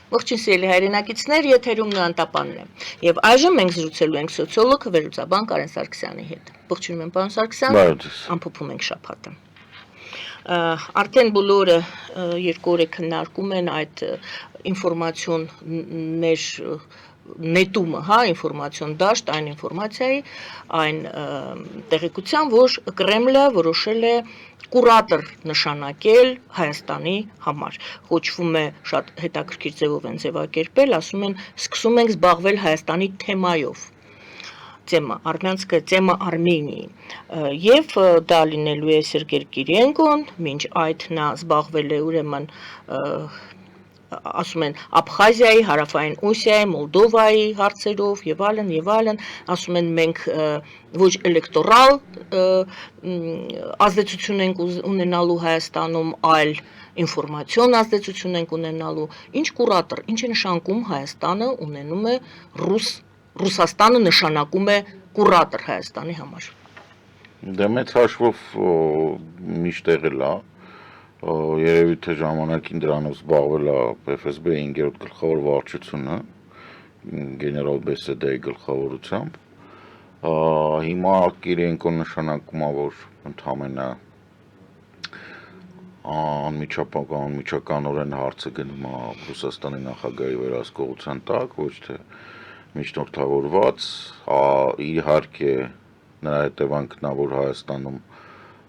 Ողջույն սիրելի հայրենակիցներ, եթերում Նոանտապանն է։ Եվ այժմ մենք զրուցելու ենք սոցիոլոգ վերլուծաբան Կարեն Սարգսյանի հետ։ Ողջույն եմ, պարոն Սարգսյան։ Ամփոփում ենք շաբաթը։ Արդեն բոլորը երկու օր է քննարկում են այդ ինֆորմացիոններ նետումը, հա, ինֆորմացիոն դաշտ, այն ինֆորմացիայի, այն տեղեկության, որ Կրեմլը որոշել է կուրատոր նշանակել Հայաստանի համար։ Խոչվում է շատ հետաքրքիր ձևով են ձևակերպել, ասում են սկսում ենք զբաղվել Հայաստանի թեմայով։ Տեմա Արմյանսկը տեմա Արմենիի եւ դա լինելու է Սերգեյ Կիրիենկոն, մինչ այդ նա զբաղվել է ուրեմն ասում են Աբխազիայի, Հարավային Օսիայի, Մոլդովայի հարցերով եւ այլն, ասում են մենք ոչ էլեկտորալ ազդեցություն ենք ունենալու Հայաստանում, այլ ինֆորմացիոն ազդեցություն ենք ունենալու, ինչ կուրատոր, ինչ է նշանակում Հայաստանը ունենում է Ռուսաստանը նշանակում է կուրատոր Հայաստանի համար։ Դա մեծ հաշվով միշտ եղել է, երևի թե ժամանակին դրանով զբաղվել է FSB-ի 5-րդ գլխավոր վարչությունը, գեներալ Բեսեդայի գլխավորությամբ։ Հիմա Կիրիենկոն նշանակում է, որ ընդհանրապես անմիջականորեն հարցը գնում է Ռուսաստանի նախագահի վերահսկողության տակ, ոչ թե միջնորդավորված, իհարկե նրա հետևանքն է, որ Հայաստանում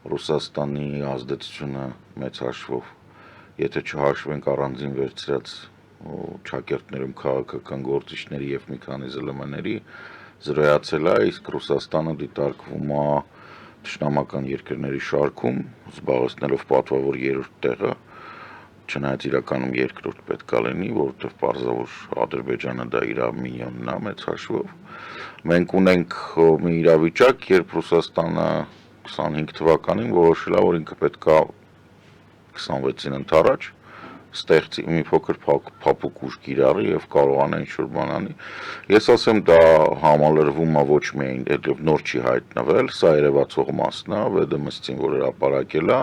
Ռուսաստանի ազդեցությունը մեծ հաշվով, եթե չհաշվենք առանձին վերցրած ճակերտներում քաղաքական գործիչների եւ մի քանի ԶԼՄ-ների զրոյացել է, իսկ Ռուսաստանը դիտարկվում է թշնամական երկրների շարքում, զբաղեցնելով պատվավոր 3-րդ տեղը, չնայած իրականում 2-րդ պետք է լինի, որովհետև պարզավոր Ադրբեջանը դա իր մինյոնն է մեծ հաշվով։ Մենք ունենք մի իրավիճակ, երբ Ռուսաստանը 25 թվականին որոշել է, որ ինքը պետք է 26-ին ընդառաջ ստեղծի մի փոքր փափուկ ուժ կիրառի եւ կարողանա ինչ-որ բան անի։ Ես ասեմ, դա համալրվում է ոչ միայն այդպես նոր չի հայտնվել, սա երևացող մասն է, ՎԴՄ-ին որ հրապարակել է,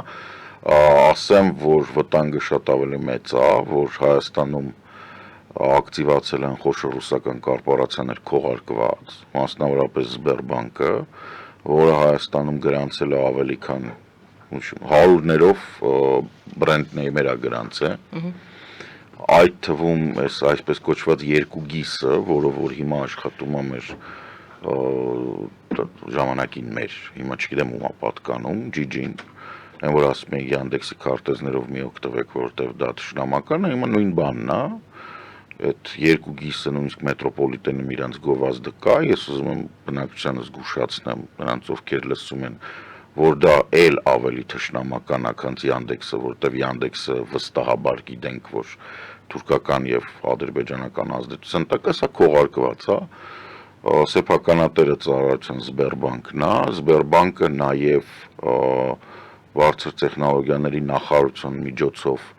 ասեմ, որ վտանգը շատ ավելի մեծ է, որ Հայաստանում ակտիվացել են խոշոր ռուսական կորպորացիաներ քողարկված, մասնավորապես Սբերբանկը, որը Հայաստանում գրանցել է ավելի քան հարյուրներով բրենդներ է գրանցել։ Այդ թվում էս այսպես կոչված երկու գիսը, որը որ հիմա աշխատում է մեր ժամանակին մեր, հիմա չգիտեմ ում է պատկանում, GG-ին, այն որ ասում են Yandex-ի քարտեզներով մի օգտվեք, որովհետև դա թշնամական է, հիմա նույն բանն է, այդ երկու գիսը նույնիսկ մետրոպոլիտենում իրանց գովազդը կա, ես ուզում եմ բնակչությանը զգուշացնեմ, նրանց ովքեր լսում են, որ դա էլ ավելի թշնամական է, քան Yandex-ը, որովհետև Yandex-ը վստահաբար գիտենք, որ թուրքական եւ ադրբեջանական ազդեցության տակ է, սա քողարկված է, սեփականատերը ծառայության Սբերբանկն է, Սբերբանկը նաեւ բարձր տեխնոլոգիաների նախարարության միջոցով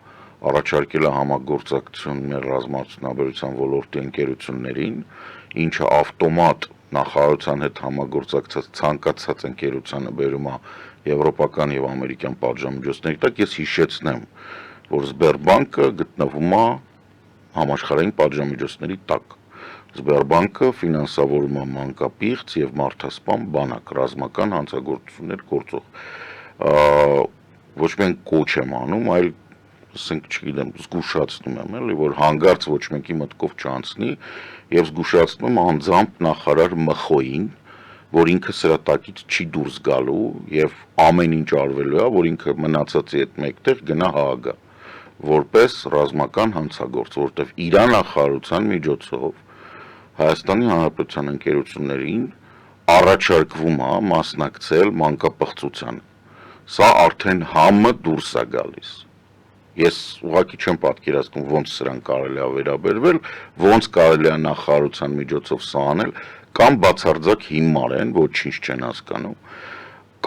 առաջարկել է համագործակցություն մեր ռազմարտունաբերության ոլորտի ընկերություններին, ինչը ավտոմատ նախարարության հետ համագործակցած ցանկացած ընկերությանը բերում է եվրոպական եւ ամերիկյան պատժամիջոցների տակ, ես հիշեցնեմ, որ Սբերբանկը գտնվում է համաշխարհային պատժամիջոցների տակ։ Սբերբանկը ֆինանսավորում է մանկապիղծ եւ մարդասպան բանակ, ռազմական հանցագործություններ գործող։ Ոչ միայն կոչ եմ անում, այլ ասենք, չգիտեմ, զգուշացնում եմ, էլի, որ հանգարց ոչ մեկի մտքով չանցնի եւ զգուշացնում անձամբ նախարար Մխոյին, որ ինքը սրա տակից չի դուրս գալու եւ ամեն ինչ արվելու է, որ ինքը մնացածի հետ մեկտեղ գնա Հաագա, որպես ռազմական հանցագործ, որտեվ իր նախարարության միջոցով Հայաստանի Հանրապետության ընկերություններին առաջարկվում է մասնակցել մանկապղծությանը։ Սա արդեն համը դուրս է գալիս։ Ես ուղղակի չեմ պատկերացնում ոնց սրան կարելի է վերաբերվել, ոնց կարելի է նախարարության միջոցով սա անել, կամ բացարձակ հիմար են, ոչինչ չեն հասկանում,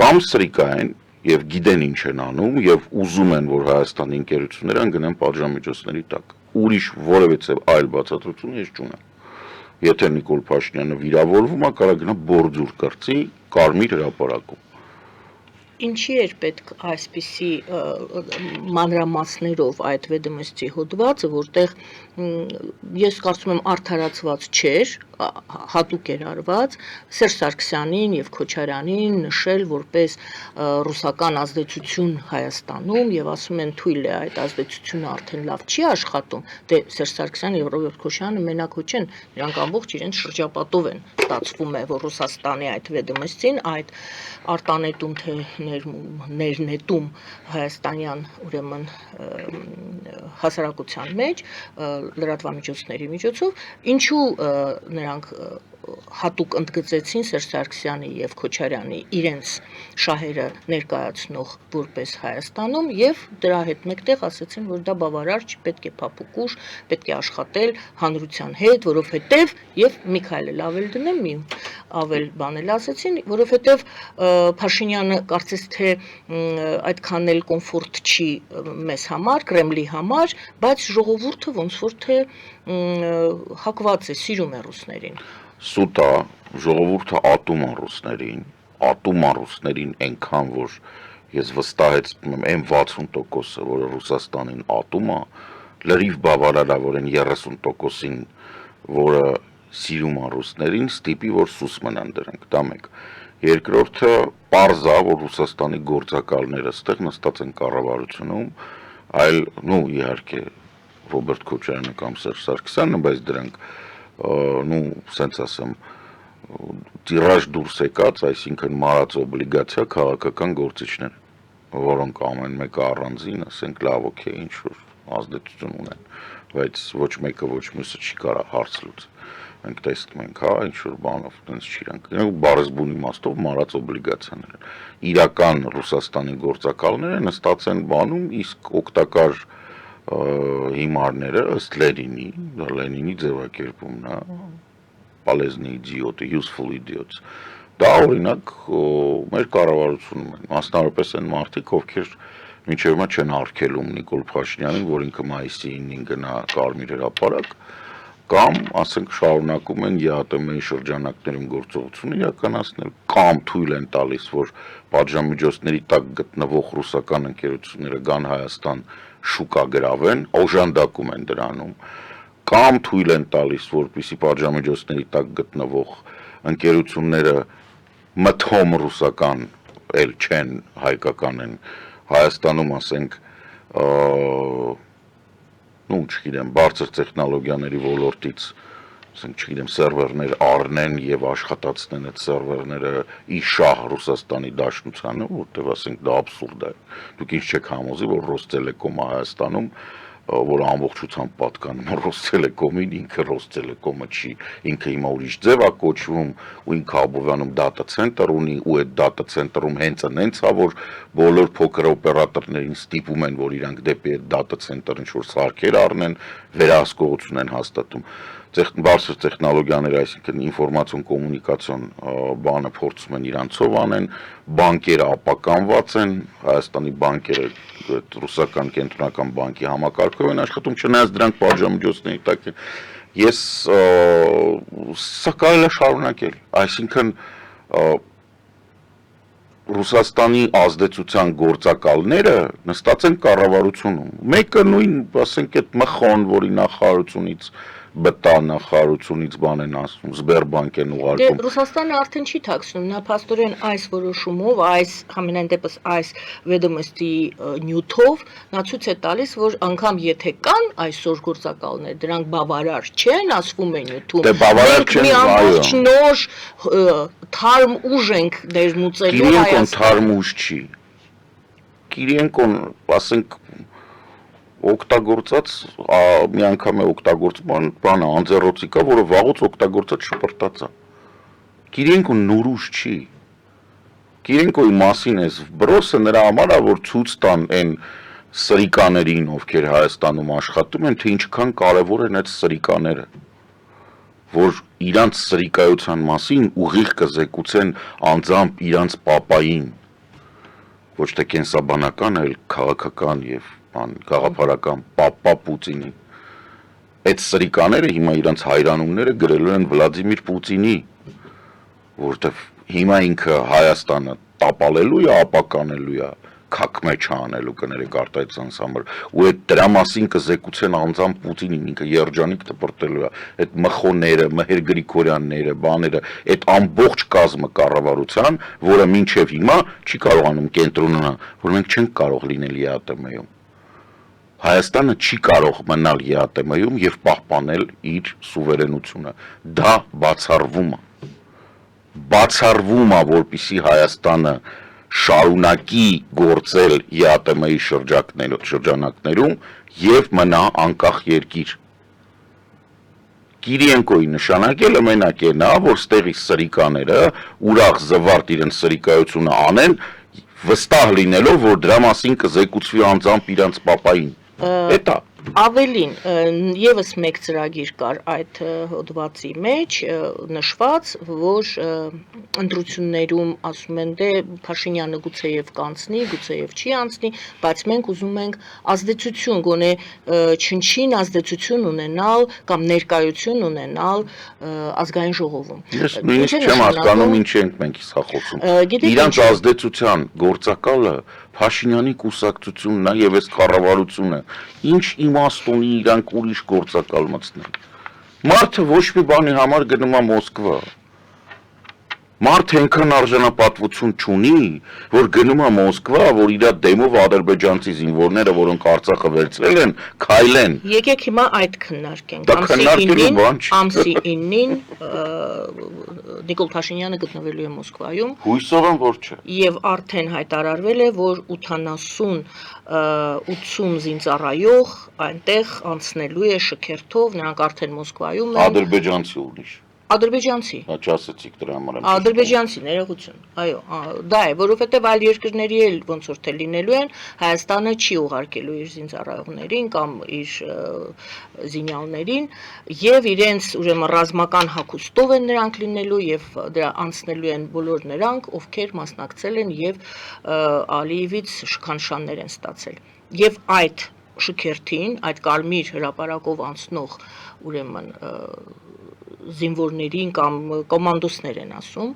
կամ սրիկային եւ գիտեն ինչ են անում եւ ուզում են, որ Հայաստանի ընկերությունները գնան պատժամիջոցների տակ։ Ուրիշ որևէ այլ բացատրություն ես չունեմ։ Եթե Նիկոլ Փաշինյանը վիրավորվում է, կարող գնա բորձուր կրծի Կարմիր հրապարակում։ ինչի էր պետք այսպիսի մանրամասներով այդ ведомости հոդվածը, որտեղ ես կարծում եմ արդարացված չէր, հատուկ էր արված Սերժ Սարգսյանին եւ Քոչարյանին նշել որպես ռուսական ազդեցություն Հայաստանում եւ ասում են թույլ է այդ ազդեցությունը արդեն լավ չի աշխատում, դե Սերժ Սարգսյանը եւ Ռոբերտ Քոչարյանը մենակո չեն, նրանք ամբողջ իրենց շրջապատով են ստացվում է, որ Ռուսաստանի այդ ведомостին այդ արտանետում թե ներնետում հայաստանյան ուրեմն հասարակության մեջ լրատվամիջոցների միջոցով ինչու նրանք հատուկ ընդգծեցին Սերժ Սարգսյանի եւ Քոչարյանի իրենց շահերը ներկայացնող որպես Հայաստանում եւ դրա հետ մեկտեղ ասացին որ դա բավարար չի պետք է փափուկուշ պետք է աշխատել հանրության հետ որովհետեւ եւ Միքայելը լավ էլ դնեմ մի ավել բան էլ ասացին որովհետեւ Փաշինյանը կարծես թե այդքան էլ կոմֆորտ չի մեզ համար Կրեմլի համար բայց ժողովուրդը ոնց որ թե հակված է սիրում է ռուսներին Սուտ է, ժողովուրդը ատում է ռուսներին այնքան, որ ես վստահեցնում եմ այն 60%-ը, որը Ռուսաստանին ատում է, լրիվ բավարար է, որ այն 30%-ին, որը սիրում է ռուսներին, ստիպի, որ սուս մնան դրանք, դա մեկ։ Երկրորդը պարզ է, որ Ռուսաստանի գործակալները ստեղ նստած են կառավարությունում, այլ, իհարկե, Ռոբերտ Քոչարյանը կամ Սերժ Սարգսյանը, բայց դրանք սենց ասեմ, տիրաժ դուրս եկած, այսինքն մարած օբլիգացիա քաղաքական գործիչներ, որոնք ամեն մեկը առանձին, ասենք լավ, օքեյ, ինչ-որ ազդեցություն ունեն, բայց ոչ մեկը ոչ մյուսը չի կարա հարց լուծել, մենք տեսնում ենք, ինչ-որ բանով, տենց չիրանք, բառեզբուն իմաստով մարած օբլիգացիաներ են, իրական Ռուսաստանի գործակալները նստած են բանում, իսկ օգտակար հիմարները ըստ Լենինի ձևակերպումն է, полезный идиот, useful idiots, դա օրինակ մեր կառավարությունում են, մասնավորապես են մարդիկ, ովքեր մինչև հիմա չեն արգելում Նիկոլ Փաշինյանին, որ ինքը մայիսի 9-ին գնա Կարմիր հրապարակ, կամ, ասենք, շարունակում են ԵԱՏՄ-ի շրջանակներում գործողություն իրականացնել, կամ թույլ են տալիս, որ պատժամիջոցների տակ գտնվող ռուսական ընկերությունները գան Հայաստան շուկա գրավեն, օժանդակում են դրանում, կամ թույլ են տալիս, որպեսզի պատժամիջոցների տակ գտնվող ընկերությունները մթոմ ռուսական էլ չեն հայկական են Հայաստանում, ասենք, չգիտեմ, բարձր տեխնոլոգիաների ոլորտից, ասենք, չգիտեմ, սերվերներ առնեն եւ աշխատացնեն այդ սերվերները ի շահ Ռուսաստանի Դաշնությանը, որտեղ ասենք դա աբսուրդ է։ Դուք ինչ չեք համոզի, որ Ռոստելեկոմը Հայաստանում, որ ամբողջությամբ պատկանում է Ռոստելեկոմին, ինքը Ռոստելեկոմը չի, ինքը հիմա ուրիշ ձև է կոչվում, ու ինքը Աբովյանում դատա ցենտր ունի, ու այդ դատա ցենտրում հենց է, որ բոլոր փոքր օպերատորներին ստիպում են, որ իրանք դեպի այդ դատա ցենտր ինչ-որ սարքեր առնեն, վերահսկողություն են հաստատում։ Բարձր տեխնոլոգիաները, այսինքն ինֆորմացիոն կոմունիկացիոն բանը փորձում են իրանցով անեն, բանկերը ապականված են, Հայաստանի բանկերը ռուսական կենտրոնական բանկի համակարգով են աշխատում, չնայած դրանք պատժամիջոցների տակ են։ Ես սա կարելի է շարունակել, այսինքն Ռուսաստանի ազդեցության գործակալները նստած են կառավարությունում։ Մեկը նույն, ասենք, այդ մխոն, որի նախարարությունից բտա նախարարությունից բան են ասում, Սբերբանկ են ուղարկում։ Դե Ռուսաստանը արդեն չի թաքցնում, նա փաստորեն այս որոշումով, համենայն դեպս այս ведомости նյութով նա ցույց է տալիս, որ անգամ եթե կան այսօր գործակալներ, դրանք բավարար չեն, ասվում է նյութում։ Դե բավարար չեն, մի ամբողջ նոր թարմ ուժ ենք ներմուծելու Կիրիենկոն թարմ ուժ չի։ Կիրիենկոն, ասենք, օգտագործած մի անգամ է օգտագործման բանը անձեռոցիկա, որը վաղուց օգտագործած շպրտած է։ Կիրիենկոն նորուժ չի։ Կիրիենկոյի մասին էս բրոսը նրա համար է, որ ցույց տան այն սրիկաներին, ովքեր Հայաստանում աշխատում են, թե ինչքան կարևոր են այդ սրիկաները, որ իրանց սրիկայության մասին ուղիղ կզեկուցեն անձամբ իրանց պապային, ոչ թե կենսաբանական, այլ քաղաքական եւ գաղափարական պապա Պուտինի։ Այդ սրիկաները հիմա իրանց հայրանումները գրելու են Վլադիմիր Պուտինի, որտեվ հիմա ինքը Հայաստանը տապալելու է, ապականելու է, քակմեչ անելու կներեք արտահայտության համար ու այդ դրա մասին կզեկուցեն անձամբ Պուտինին ինքը երջանիկ դպրտելու է այդ մխոները, Մհեր Գրիգորյանները, բաները, այդ ամբողջ կազմը կառավարության, որը մինչև հիմա չի կարողանում կենտրոնանալ, որ մենք չենք կարող լինել ԵԱՏՄ-ում։ Հայաստանը չի կարող մնալ ԵԱՏՄ-ում եւ պահպանել իր սուվերենությունը։ Դա բացառվում է, որպեսզի Հայաստանը շարունակի գործել ԵԱՏՄ-ի շրջանակներում եւ մնա անկախ երկիր։ Կիրիենկոյի նշանակելը մենակ է նա, որ ստեղի սրիկաները ուրախ զվարթ իրենց սրիկայությունը անեն, վստահ լինելով, որ դրա մասին կզեկուցվի անձամբ իրանց պապային։ Էտա Ավելին, եւս մեկ ծրագիր կար այդ հոդվածի մեջ նշված, որ ընտրություններում ասում են դե Փաշինյանը գուցեև կանցնի, գուցեև չի անցնի, բայց մենք ուզում ենք ազդեցություն, գոնե չնչին ազդեցություն ունենալ կամ ներկայություն ունենալ ազգային ժողովում։ Ես նույնիսկ չեմ հասկանում ինչ ենք մենք իսա խոսում։ Իրանց ազդեցության գործակալը Փաշինյանի կուսակցությունն է եւ այս կառավարությունը։ Ինչ իմաստ ունի իրանք ուրիշ գործակալ մտցնել։ Մարդը ոչ մի բանի համար գնում է Մոսկվա։ Մարդը այնքան արժանապատվություն չունի, որ գնում է Մոսկվա, որ իր դեմով ադրբեջանցի զինվորները, որոնք Արցախը վերցրել են, քայլեն։ Եկեք հիմա այդ քննարկենք։ Դա քննարկելու բան չի։ Ամսի 9-ին Նիկոլ Փաշինյանը գտնվելու է Մոսկվայում։ Հույսով եմ, որ չէ։ Եվ արդեն հայտարարվել է, որ 80 զինծառայող այնտեղ անցնելու է շքերթով, նրանք արդեն Մոսկվայում են։ Ադրբեջանցի ուրիշ։ Ադրբեջանցի։ Դա չասեցիք դրա համար։ Ադրբեջանցի ներողություն։ Այո, դա է, որովհետև այլ երկրների էլ ոնց որ թե լինելու են, Հայաստանը չի ուղարկելու իր զինծառայողներին կամ իր զինյալներին եւ իրենց ուրեմն ռազմական հագուստով են նրանք լինելու եւ դրա անցնելու են բոլոր նրանք, ովքեր մասնակցել են եւ Ալիևից շքանշաններ են ստացել։ Եվ այդ շքերթին, այդ կարմիր հրապարակով անցնող ուրեմն զինվորներին կամ կոմանդոսներ են ասում,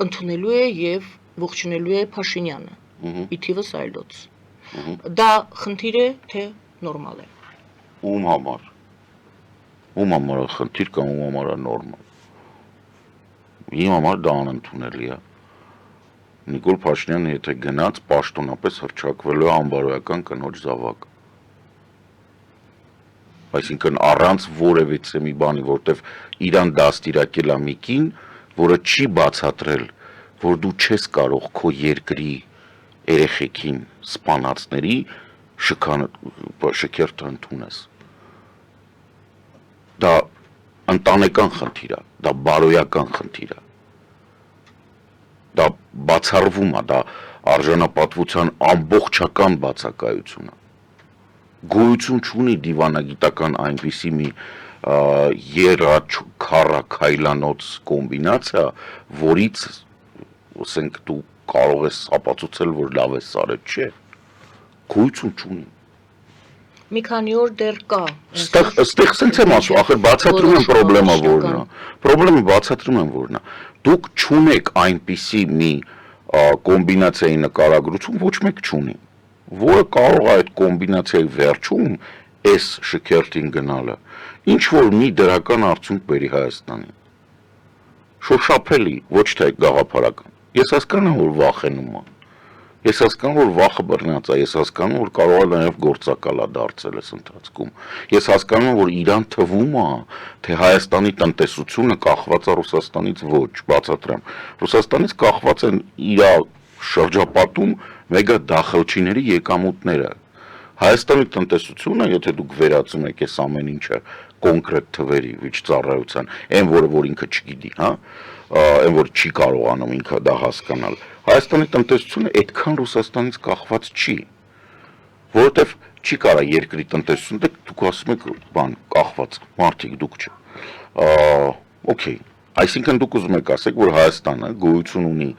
ընդունելու է եւ ողջունելու է Փաշինյանը։ Ի թիվս այլոց։ Դա խնդիր է, թե նորմալ է։ Ում համար։ Ում համար է խնդիր կամ ում համար է նորմալ։ Իմ համար դա անընդունելի է։ Նիկոլ Փաշինյանը եթե գնաց պաշտոնապես հռչակվելու է անբարոյական կնոջ զավակ։ Այսինքն առանց որևիցե մի բանի, որտեվ իրան դաստիարակել է մի կին, որը չի բացատրել, որ դու չես կարող քո երկրի երեխեքին սպանածների շքերթը ընդունես։ Դա ընտանեկան խնդիր է, դա բարոյական խնդիր է։ Դա բացառվում է, դա արժանապատվության ամբողջական բացակայություն է։ Գոյություն չունի դիվանագիտական այնպիսի մի երաչքարաքայլանոց կոմբինացիա, որից ասենք դու կարող ես ապացուցել, որ լավ ես արել, չէ։ Գոյություն չունի։ Մի քանի օր դեռ կա։ Այստեղ սենց եմ ասում, ախր բացատրում եմ պրոբլեմը որն է։ Պրոբլեմը բացատրում եմ որն է։ Դուք չունեք այնպիսի մի կոմբինացիայի նկարագրություն, ոչ մեկ չունի, որը կարող է այդ կոմբինացիայի վերջում այս շքերթին գնալը ինչ որ մի դրական արդյունք բերի Հայաստանին։ Շոշափելի, ոչ թե գաղափարական։ Ես հասկանում եմ, որ վախենում է։ Ես հասկանում եմ, որ վախը բռնած է, ես հասկանում եմ, որ կարող է նաև գործակալ է դարձել այս ընթացքում։ Ես հասկանում եմ, որ իրան թվում է, թե Հայաստանի տնտեսությունը կախված է Ռուսաստանից, ոչ, բացատրեմ։ Ռուսաստանից կախված են իր շրջապատում մեգա դախլչիների եկամուտները։ Հայաստանի տնտեսությունը, եթե դուք վերացում եք այս ամեն ինչը կոնկրետ թվերի վիճծառայության, այն որը որ ինքը չգիտի, հա, այն որ չի կարողանում ինքը դա հասկանալ։ Հայաստանի տնտեսությունը այդքան Ռուսաստանից կախված չի, որովհետև չի կարա երկրի տնտեսությունը, դուք ասում եք, բան, կախված, մարդիկ դուք չէ։ Okay, այսինքն դուք ուզում եք ասեք, որ Հայաստանը գոյություն ունի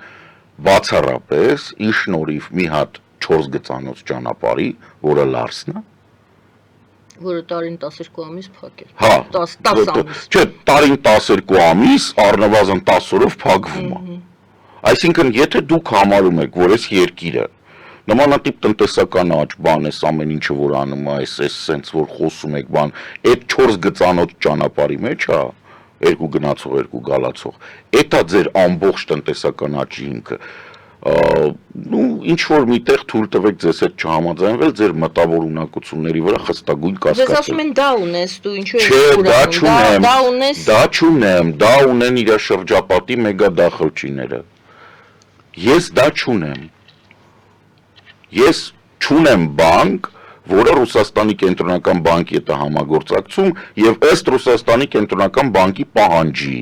բացառապես ի շնորհիվ մի հատ 4 գծանոց ճանապարհի, որը Լարսն է, որը տարին 12 ամիս փակ է։ Հա, 10 ամիս։ Չէ, տարին 12 ամիս առնվազն 10 օրով փակվում է։ Այսինքն, եթե դուք համարում եք, որ այս երկիրը նմանատիպ տնտեսական աճ բան էս ամեն ինչը որ անում է, այս սենց որ խոսում եք բան, այդ 4 գծանոց ճանապարհի մեջ, հա, երկու գնացող, երկու գալացող, էտա ձեր ամբողջ տնտեսական աճի հիմքը։ Ну, ինչ որ միտեղ թույլ տվեք ձեզ հետ չհամաձայնվել ձեր մտավոր ունակությունների վրա խստագույն կասկածել։ Ես ասում եմ դա ունես դու, ինչու Չէ, դա չունեմ, դա ունես։ դա չունեմ, դա ունեն իր շրջապատի մեգադախլչիները։ Ես դա չունեմ։ Ես չունեմ բանկ, որը Ռուսաստանի կենտրոնական բանկի հետ է համագործակցում եւ ըստ Ռուսաստանի կենտրոնական բանկի պահանջի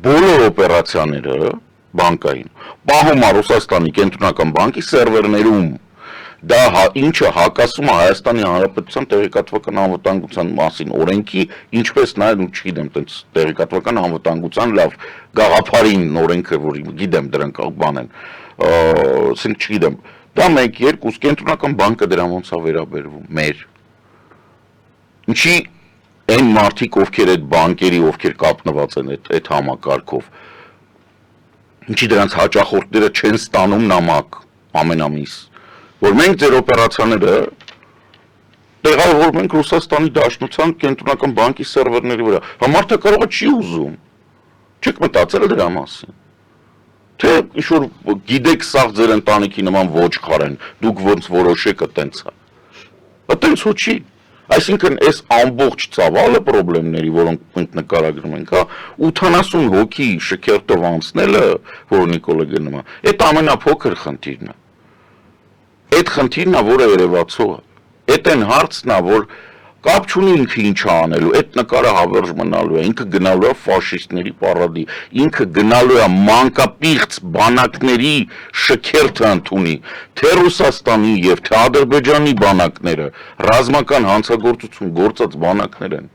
բոլոր օպերացիաները բանկային պահում է Ռուսաստանի կենտրոնական բանկի սերվերներում։ Դա ինչը հակասում է Հայաստանի Հանրապետության տեղեկատվական անվտանգության մասին օրենքի, ինչպես նաեւ չգիտեմ, տենց տեղեկատվական անվտանգության լավ գաղափարին օրենքը, որ գիտեմ դրանք բան են, ասենք չգիտեմ, դա 1-2 կենտրոնական բանկը դրան ոնց է վերաբերվում մեր։ Ինչի այն մարդիկ, ովքեր այդ բանկերի, ովքեր կապնված են այդ համակարգով, ինչի դրանց հաճախորդները չեն ստանում նամակ ամեն ամիս, որ մենք ձեր օպերացիաները տեղավորում ենք Ռուսաստանի Դաշնության կենտրոնական բանկի սերվերների վրա։ Համարդը կարող է չի ուզում։ Չեք մտածել դրա մասին։ Թե ինչ-որ գիտեք սաղ ձեր ընտանիքի նման ոչխար են, դուք ոնց որոշեք այտենց է։ Այտենց ու չի։ Այսինքն այս ամբողջ ծավալը խնդիրների, որոնք մենք նկարագրում ենք, հա, 80 հոգի շքերթով անցնելը, որ Նիկոլը գնում է, այդ ամենափոքր խնդիրն է։ Այդ խնդիրն է, որը երևացող է։ Այդ այն հարցն է, որ կապ չունի ինքը ինչ անելու, այդ նկարը հավերժ մնալու է, ինքը գնալու է ֆաշիստների պարադի, ինքը գնալու է մանկապիղծ բանակների շքերթը ընդունի, թե Ռուսաստանի եւ թե Ադրբեջանի բանակները, ռազմական հանցագործություն գործած բանակներ են։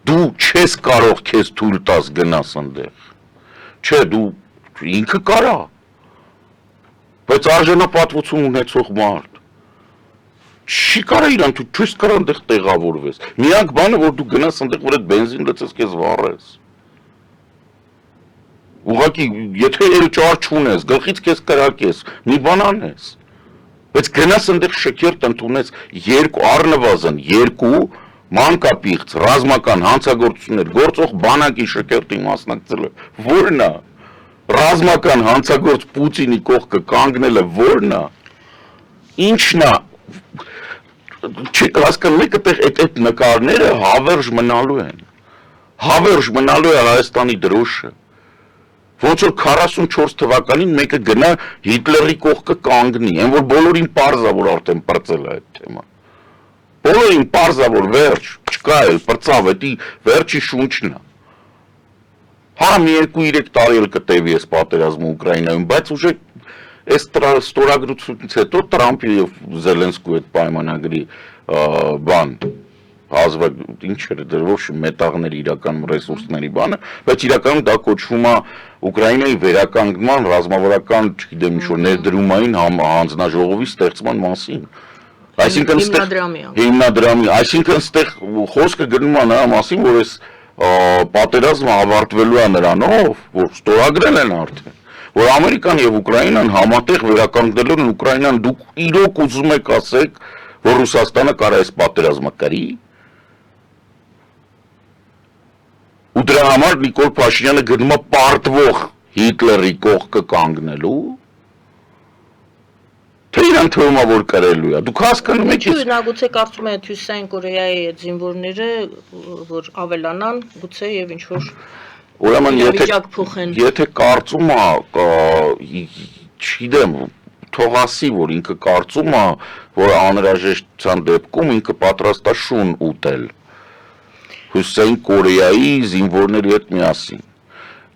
Դու չես կարող քեզ թույլ տաս գնաս այնտեղ։ Չէ, դու ինքը կարա։ Բայց արժանապատվություն ունեցող մարդ չի կարա իրան դու չես կարա այնտեղ տեղավորվես։ Միակ բանը որ դու գնաս այնտեղ որ այդ բենզին լցես քեզ վառես։ Ուղղակի եթե էլ ճար չունես, գլխից քեզ կրակես, մի բան անես։ Բայց գնաս այնտեղ շքերթ ընդունես առնվազն 2 մանկապիղծ ռազմական հանցագործություններ գործող բանակի շքերթի մասնակցելը ո՞րն է։ Ռազմական հանցագործ Պուտինի կողքը կանգնելը ո՞րն է։ Ինչն է։ Հասկանում եք այդ նկարները հավերժ մնալու են։ Հավերժ մնալու է Հայաստանի դրոշը։ Ոնց որ 44 թվականին մեկը գնա Հիտլերի կողքը կանգնի, այն որ բոլորին պարզ է որ արդեն պրծել է այդ թեման։ Բոլորին պարզ է որ վերջ, չկա էլ պրծավ, դա վերջի շունչն է։ Հա մի 2-3 տարի էլ կտևի այս պատերազմը Ուկրաինայում, բայց ուժը այս ստորագրությունից հետո Տրամփի եւ Զելենսկու այդ պայմանագրի բան հազվագ ինչ էր դեռ ոչ մետաղների իրական ռեսուրսների բանը, բայց իրականում դա կոչվում է Ուկրաինայի վերականգնման ռազմավարական, չգիտեմ ինչ որ ներդրումային հանձնաժողովի ստեղծման մասին։ Այսինքն հիմնադրամի, այսինքն ստեղ խոսքը գնում է նրա մասին, որ այս պատերազմը ավարտվելու է նրանով, որ ստորագրել են արդեն, որ Ամերիկան եւ Ուկրաինան համատեղ վերականգնելու են Ուկրաինան, դուք իրոք ուզում եք ասեք, որ Ռուսաստանը կարա այս պատերազմը կրի։ Ու դրա համար Նիկոլ Փաշինյանը գնում է պարտվող Հիտլերի կողքը կանգնելու։ Թե իրան թվում է որ կրելու է։ Դուք հասկանում եք։ Ինչու՞ նա գուցե կարծում է Հյուսիսային Կորեայի այդ զինվորները որ ավելանան, գուցե եւ ինչ որ Ուրեմն եթե կարծում է, չգիտեմ, թողասի որ ինքը կարծում է, որ անհրաժեշտության դեպքում ինքը պատրաստ է շուն ուտել Հյուսիսային Կորեայի զինվորների հետ միասին։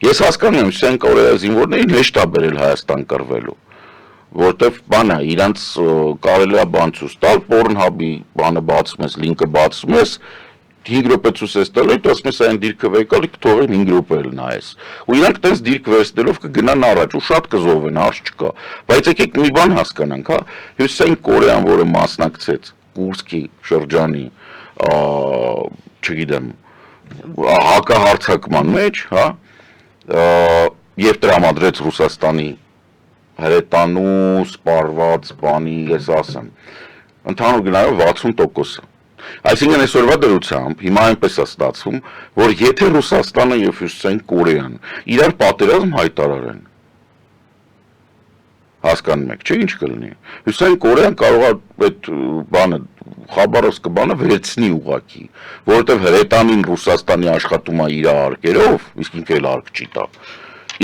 Ես հասկանում եմ Հյուսիսային Կորեայի զինվորներին հեշտ է բերել Հայաստան կռվելու, որտեվ բան է, իրանց կարելի է բան ցույց տալ, Pornhub-ի բանը բացում ես, լինքը բացում ես, 5 րոպե ցույց ես տալու, դու ասում ես այն դիրքը վեկալ, թողեն 5 րոպե էլ նայես։ Ու իրանք տես դիրք վերցնելով կգնան առաջ, ու շատ կզովեն, հարց չկա։ Բայց եկեք մի բան հասկանանք, հա, Հյուսիսային Կորեան, որը մասնակցեց Կուրսկի շրջանի, չգիտեմ, հակահարձակման մեջ, հա, եւ տրամադրեց Ռուսաստանի հրետանու սպառված բանի, ես ասեմ, ընդհանուր գնայով 60%-ը։ Այսինքն այսօրվա դրությամբ հիմա այնպես է ստացվում, որ եթե Ռուսաստանը եւ Հյուսիսային Կորեան իրար պատերազմ հայտարարեն, հասկանում եք, չէ՞ ինչ կլինի։ Հյուսիսային Կորեան կարող է այդ բանը Խաբարովսկը բանը վերցնի ուղակի, որովհետեւ հրետանին Ռուսաստանի աշխատում է իր արկերով, իսկ ինքը էլ արկ չի տա։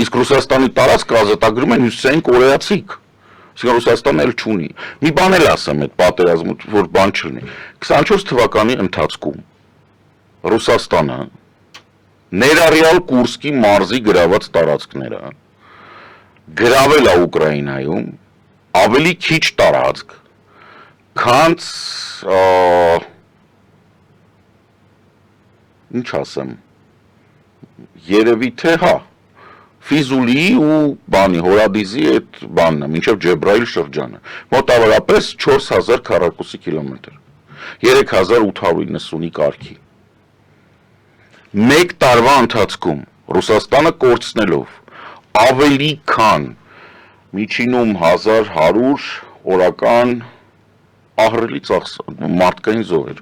Իսկ Ռուսաստանի տարածքը ազատագրում են Հյուսիսային կորեացիք։ Իսկ Ռուսաստանն էլ չունի։ Մի բան էլ ասեմ այդ պատերազմը, որ բան չլինի։ 24 թվականի ընթացքում Ռուսաստանը ներառյալ Կուրսկի մարզի գրաված տարածքները գրավել է Ուկրաինայում ավելի քիչ տարածք, քան ինչ ասեմ, երևի թե հա Ֆիզուլի ու բանի Հորադիզի այդ բանն է, մինչև Ջեբրայիլ շրջանը, մոտավորապես 4000 քառակուսի կիլոմետր, 3890-ի կարգի։ Մեկ տարվա ընթացքում Ռուսաստանը կորցնելով ավելի քան միջինում 1100 օրական ահռելի մարդկային զոհեր,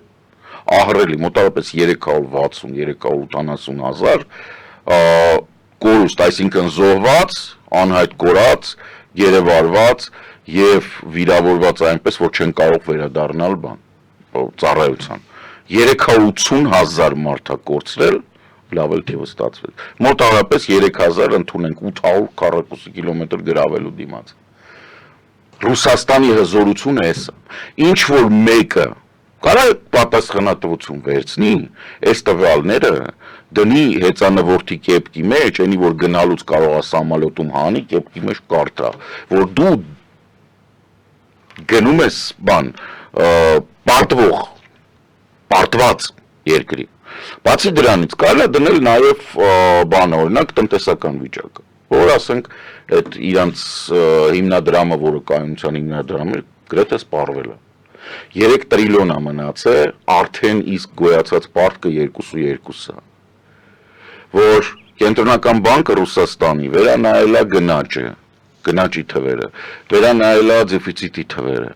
ահռելի, մոտավորապես 360-380 հազար կորուստ, այսինքն զոհված, անհայտ կորած, երևարված եւ վիրավորված այնպես, որ չեն կարող վերադառնալ բան, ծառայության։ 380,000 մարդ է կորցրել, լավ էլ թիվը ստացվեց։ Մոտավորապես 3000 ընդունենք 800 քառակուսի կիլոմետր գրավելու դիմաց։ Ռուսաստանի հզորությունը է սա։ Ինչ որ մեկը կարող պատասխանատվություն վերցնի, այս տվյալները դնի հեծանվորդի կեպկի մեջ, այնի որ գնալուց կարող է սամալյոտում հանի, կեպկի մեջ կարդա, որ դու գնում ես բան, պարտված երկրի։ Բացի դրանից կարելի է դնել նաև բան, օրինակ տնտեսական վիճակը, որ ասենք այդ իրանց հիմնադրամը, որը կայունության հիմնադրամը գրեթե սպառվել է։ 3 տրիլիոն է մնացել, արդեն իսկ գոյացած պարտքը 2.2 է, որ Կենտրոնական բանկը Ռուսաստանի վերանայել է գնաճի թվերը, վերանայել է դեֆիցիտի թվերը։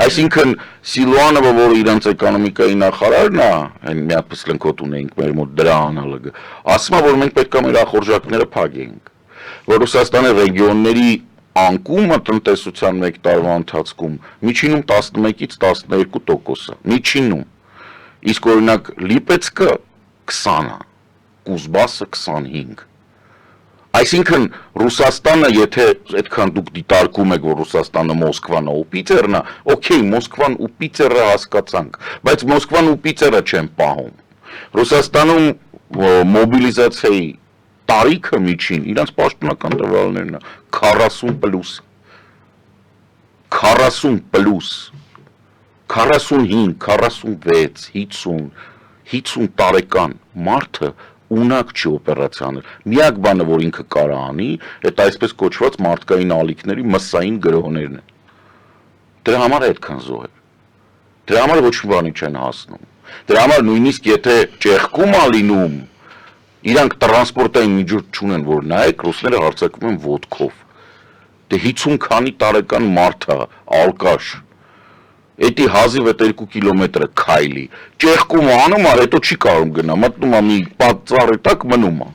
Այսինքն Սիլուանովը, որը իրանց էկոնոմիկայի նախարարն է, այն մի հատ փսլնքոտ ունենք մեր մոտ դրա անալոգը, ասում է, որ մենք պետք է մեր ախորժակները փակենք, որ Ռուսաստանի ռեգիոնների անկումը տնտեսության մեկ տարվա ընթացքում միջինում 11-ից 12% է, միջինում, իսկ օրինակ Լիպեցկը 20 է, Կուզբասը 25։ Այսինքն Ռուսաստանը, եթե այդքան դուք դիտարկում եք, որ Ռուսաստանը Մոսկվան է ու Պիցերն է, օքեյ, Մոսկվան ու Պիցերը հասկացանք, բայց Մոսկվան ու Պիցերը չեն պահում։ Ռուսաստանում մոբիլիզացիայի տարիքը միջին, իրանց պաշտոնական տվյալներն է 40+, 45, 46, 50 տարեկան մարդը ունակ չի օպերացիաներ։ Միակ բանը, որ ինքը կարող անի, այդ այսպես կոչված մարդկային ալիքների մսային գրոհներն են։ Դրա համար է այդքան զոհեր։ Դրա համար ոչ մի բանի չեն հասնում։ Դրա համար նույնիսկ եթե ճեղքում է լինում, իրանք տրանսպորտային միջոց չունեն, որ նայեք, ռուսները հարձակվում են ոտքով։ Դե 50 քանի տարեկան մարդ է, ալկաշ։ Էդի հազիվ այդ 2 կիլոմետրը քայլի, ճեղքում անում է, հետո չի կարող գնա, մտնում է մի ծառի տակ մնում է։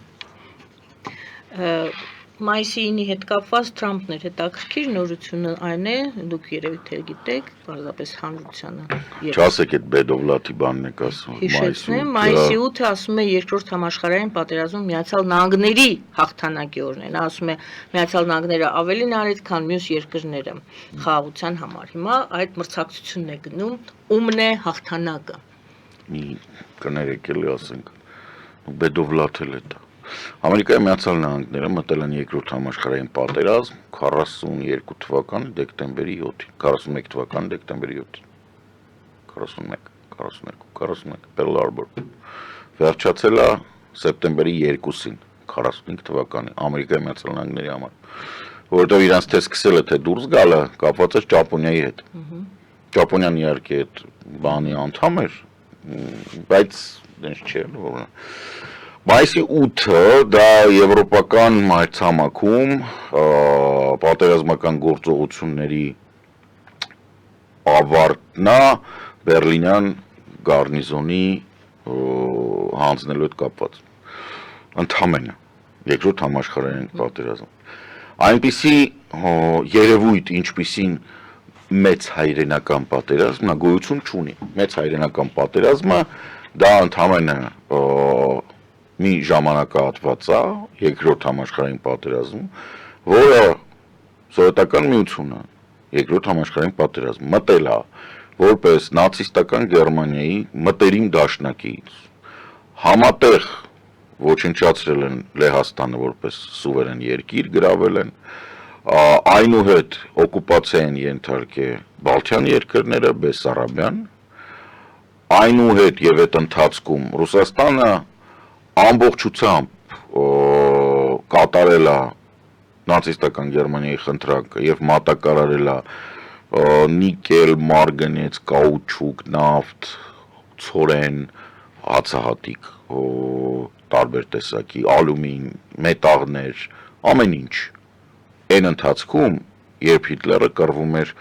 Մայիսի 9-ի հետ կապված Թրամփն էր հետաքրքիր նորությունը այն է, դուք երևի թե գիտեք, պարզապես հանրությանը։ Չասեք այդ Բեդովլաթի բանն եք ասում։ Հիշեցնեմ, մայիսի 8-ը ասում է երկրորդ համաշխարհային պատերազմում Միացյալ Նահանգների հաղթանակի օրն է։ Նա ասում է Միացյալ Նահանգները ավելին արեց, քան մյուս երկրները խաղաղության համար։ Հիմա այդ մրցակցությունն է գնում, ումն է հաղթանակը։ Մի կներեք էլի ասենք, Բեդովլաթել է դա։ Ամերիկայի Միացյալ Նահանգները մտել են երկրորդ համաշխարհային պատերազմ 42 թվականի դեկտեմբերի 7-ին, 41 թվականի դեկտեմբերի 7-ին, 41, Pearl Harbor, վերջացել է սեպտեմբերի 2-ին, 45 թվականի Ամերիկայի Միացյալ Նահանգների համար, որովհետև իրանց թե սկսել է թե դուրս գալը կապված էր Ճապոնիայի հետ։ Ճապոնիան իհարկե այդ բանի անդամ էր, բայց դες չէ, Մայիսի 8-ը դա եվրոպական մայրցամաքում պատերազմական գործողությունների ավարտն է Բերլինյան գարնիզոնի հանձնելու հետ կապված։ Ընդամենը երկրորդ համաշխարհային պատերազմ։ Այնպիսի երևույթ, ինչպիսին մեծ հայրենական պատերազմն է, գոյություն չունի։ Մեծ հայրենական պատերազմը դա ընդամենը մի ժամանակահատված է, երկրորդ համաշխարհային պատերազմ, որը սովետական միությունը երկրորդ համաշխարհային պատերազմ մտել է որպես նացիստական Գերմանիայի մտերիմ դաշնակից, համատեղ ոչնչացրել են Լեհաստանը որպես սուվերեն երկիր, գրավել են, այնուհետ օկուպացիա են ենթարկել Բալթյան երկրները, Բեսարաբյան, այնուհետ եւ այդ ընթացքում Ռուսաստանը ամբողջությամբ կատարել է նացիստական Գերմանիայի խնդրանքը եւ մատակարարել է նիկել, մարգնեծ, կաուչուկ, նավթ, ցորեն, հացահատիկ, տարբեր տեսակի, ալումին, մետաղներ, ամեն ինչ։ Այն ընթացքում, երբ Հիտլերը կռվում էր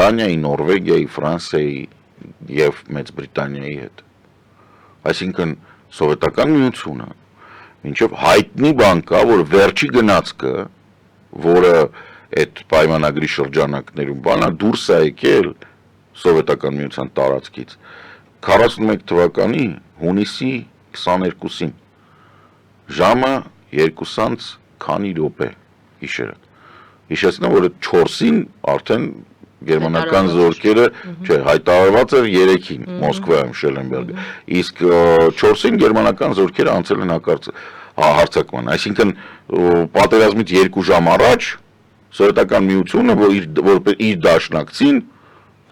Դանիայի, Նորվեգիայի, Ֆրանսիայի եւ Մեծ Բրիտանիայի հետ։ Այսինքն սովետական միությունը մինչև հայտնի բան կա, որ վերջի գնացքը, որը այդ պայմանագրի շրջանակներում բանա դուրս է եկել սովետական միության տարածքից 41 թվականի հունիսի 22-ին ժամը 2-ից քանի րոպե գիշերը։ Հիշեցնեմ, որ 4-ին արդեն գերմանական զորքերը, չէ, հայտարարված էր 3-ին Մոսկվայում Շելենբերգ, իսկ 4-ին գերմանական զորքերը անցել են հարձակման, այսինքն պատերազմից 2 ժամ առաջ սովետական միությունը, որ իր դաշնակցին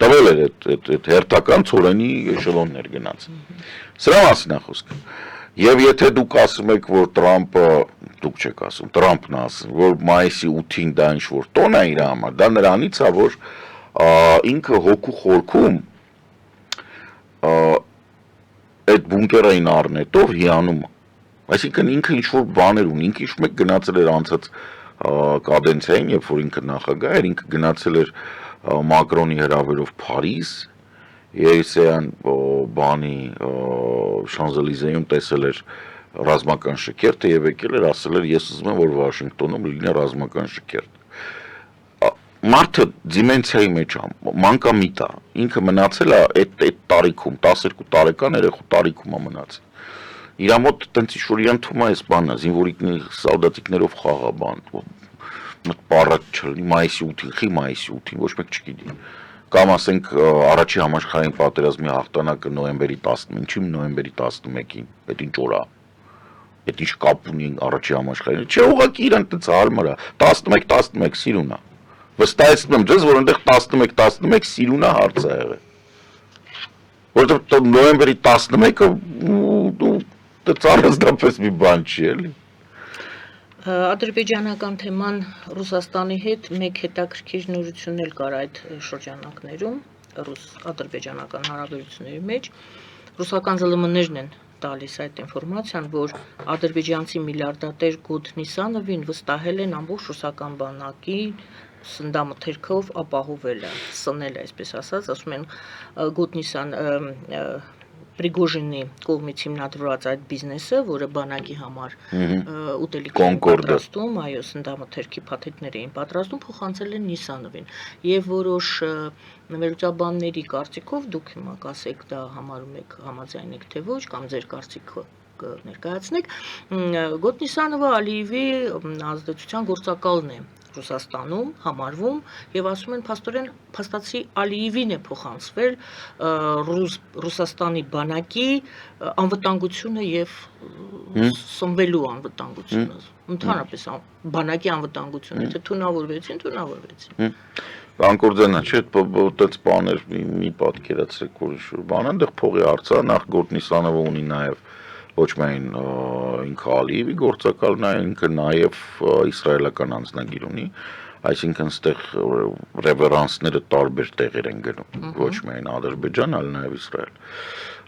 տվել էր այդ հերթական ցորենի էշելոններ գնաց։ Սրա մասին է խոսքը։ Եվ եթե դուք ասում եք, որ Տրամպը, դուք չեք ասում, Տրամպն ասում, որ մայիսի 8-ին դա ինչ-որ տոն է իր համար, դա նրանից է, որ ինքը հոգու խորքում այդ բունկերային առնետով հիանում է։ Այսինքն ինքը ինչ-որ բաներ ունի, ինքը ինչ մեկ գնացել էր անցած կադենցիային, երբ որ ինքը նախագահ էր, ինքը գնացել էր Մակրոնի հրավերով Փարիզ, Երեսեյան բանի Շանզելիզեում տեսել էր ռազմական շքերթը եւ եկել էր ասել էր ես ուզում եմ որ Վաշինգտոնում լինի ռազմական շքերթ։ Մարդը դիմենցիայի մեջ է, մանկամիտ է, ինքը մնացել է այդ տարիքում 12 տարեկան երեխու տարիքում է մնացել։ Իրա մոտ տենց ինչ-որ իրան թվում է այս բանը, զինվորիկների սալդատիկներով խաղա բան, պարակ չլինի, մայիսի 8-ին, խի մայիսի 8-ին, ոչ մեկ չգիտի։ Կամ ասենք առաջի համաշխարհային պատերազմի հաղթանակը նոյեմբերի 15-ին, նոյեմբերի 11-ին, այդ ինչ օր է։ Այդ ինչ կապ ունի առաջի համաշխարհային։ Չէ, ուղղակի իրան տենց հարմար է, 11-11 սիրուն է։ Վստահեցնում եմ ձեզ, որ այնտեղ 11-11 սիրուն է հարց է եղել։ Որովհետև նոյեմբերի 11-ը ծառայստապես մի բան չի էլի։ Ադրբեջանական թեման Ռուսաստանի հետ մեկ հետաքրքիր նորություն էլ կար այդ շրջանակներում, ռուս-ադրբեջանական հարաբերությունների մեջ, ռուսական ԶԼՄ-ներն են տալիս այդ ինֆորմացիան, որ ադրբեջանցի միլիարդատեր Գոտ Նիսանովին վստահել են ամբողջ ռուսական բանակի սնդամթերքով ապահովել է, սնել է, այսպես ասած, ասում են Գոտ Նիսան Պրիգոժինի կողմից հիմնադրված այդ բիզնեսը, որը բանակի համար ուտելիք էին պատրաստում, այո, սնդամթերքի փաթեթներ էին պատրաստում, փոխանցել են Նիսանովին։ Եվ որոշ վերլուծաբանների կարծիքով դուք հիմա կասեք դա համարում եք համաձայն եք թե ոչ, կամ ձեր կարծիքը կներկայացնեք, Գոտ Նիսանովը Ալիևի ազդեցության գործակալն է Ռուսաստանում համարվում եւ ասում են փաստորեն փաստացի Ալիևին է փոխանցվել Ռուսաստանի բանակի անվտանգությունը եւ սնվելու անվտանգությունը, ընդհանրապես բանակի անվտանգությունը, թե թունավորվեցին։ Անկորձենա, չէ, այդպես բաներ մի պատկերացրեք, որ ինչ-որ բան այնտեղ փողի հարցը նախ Գոտ Նիսանովը ունի նաեւ ոչ միայն ինքը Ալիևի գործակալն է, ինքը նաև իսրայելական անձնագիր ունի, այսինքն ստեղ ռևերանսները տարբեր տեղեր են գնում, ոչ միայն Ադրբեջան, այլ նաև Իսրայել։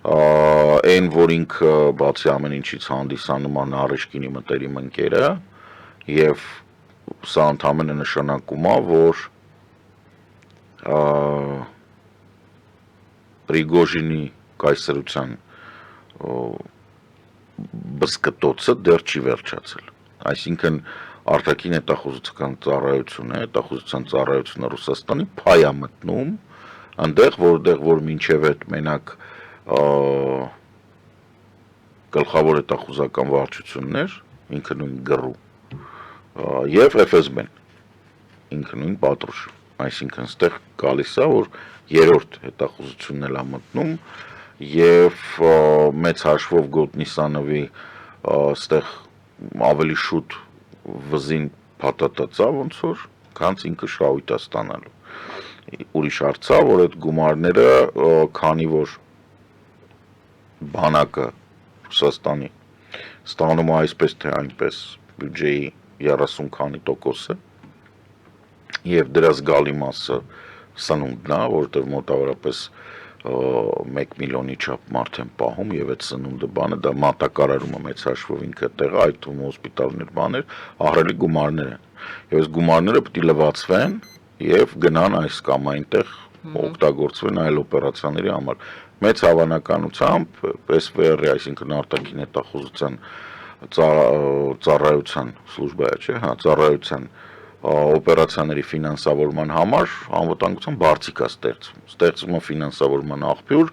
այն որ ինքը բացի ամեն ինչից հանդիսանում է Նարեշկինի մտերիմ ընկերը եւ սա ընդհանրապես նշանակում է որ Պրիգոժինի կայսրության բսկտոցը դեռ չի վերջացել այսինքն արտաքին հետախուզության ծառայությունը հետախուզության ծառայությունը Ռուսաստանի փայ է մտնում այնտեղ որտեղ որ մինչև այդ մենակ գլխավոր հետախուզական վարչություններ ինքը նույն գրու եւ FSB-ն ինքը նույն պատրուշ այսինքն ստեղ գալիս է որ երրորդ հետախուզությունն էլ է մտնում եւ մեծ հաշվով Գոտնիսանովի ստեղ ավելի շուտ վզին փաթաթացա ոնց որ քանց ինքը շահույթ է ստանալու ուրիշ հարցա որ այդ գումարները քանի որ բանակը Ռուսաստանի ստանում է այսպես թե այնպես բյուջեի 30 քանի տոկոսը եւ դրա զգալի մասը սնունդն է որտեղ մոտավորապես 1 միլիոնի չափ մարդ են պահում եւ այդ սնունդը բանը դա մատակարարումը մեծ հաշվով ինքը տեղը այդ թվում հոսպիտալներ բաներ ահռելի գումարներ են եւ այս գումարները պետք է լվացվեն եւ գնան այս կամ այնտեղ օգտագործվեն այլ օպերացիաների համար մեծ հավանականությամբ SVR-ի այսինքն արտաքին հետախուզության ծառայության службայա չէ հա ծառայության օպերացիաների ֆինանսավորման համար անվտանգության բարձիկ է ստեղծվում է ֆինանսավորման աղբյուր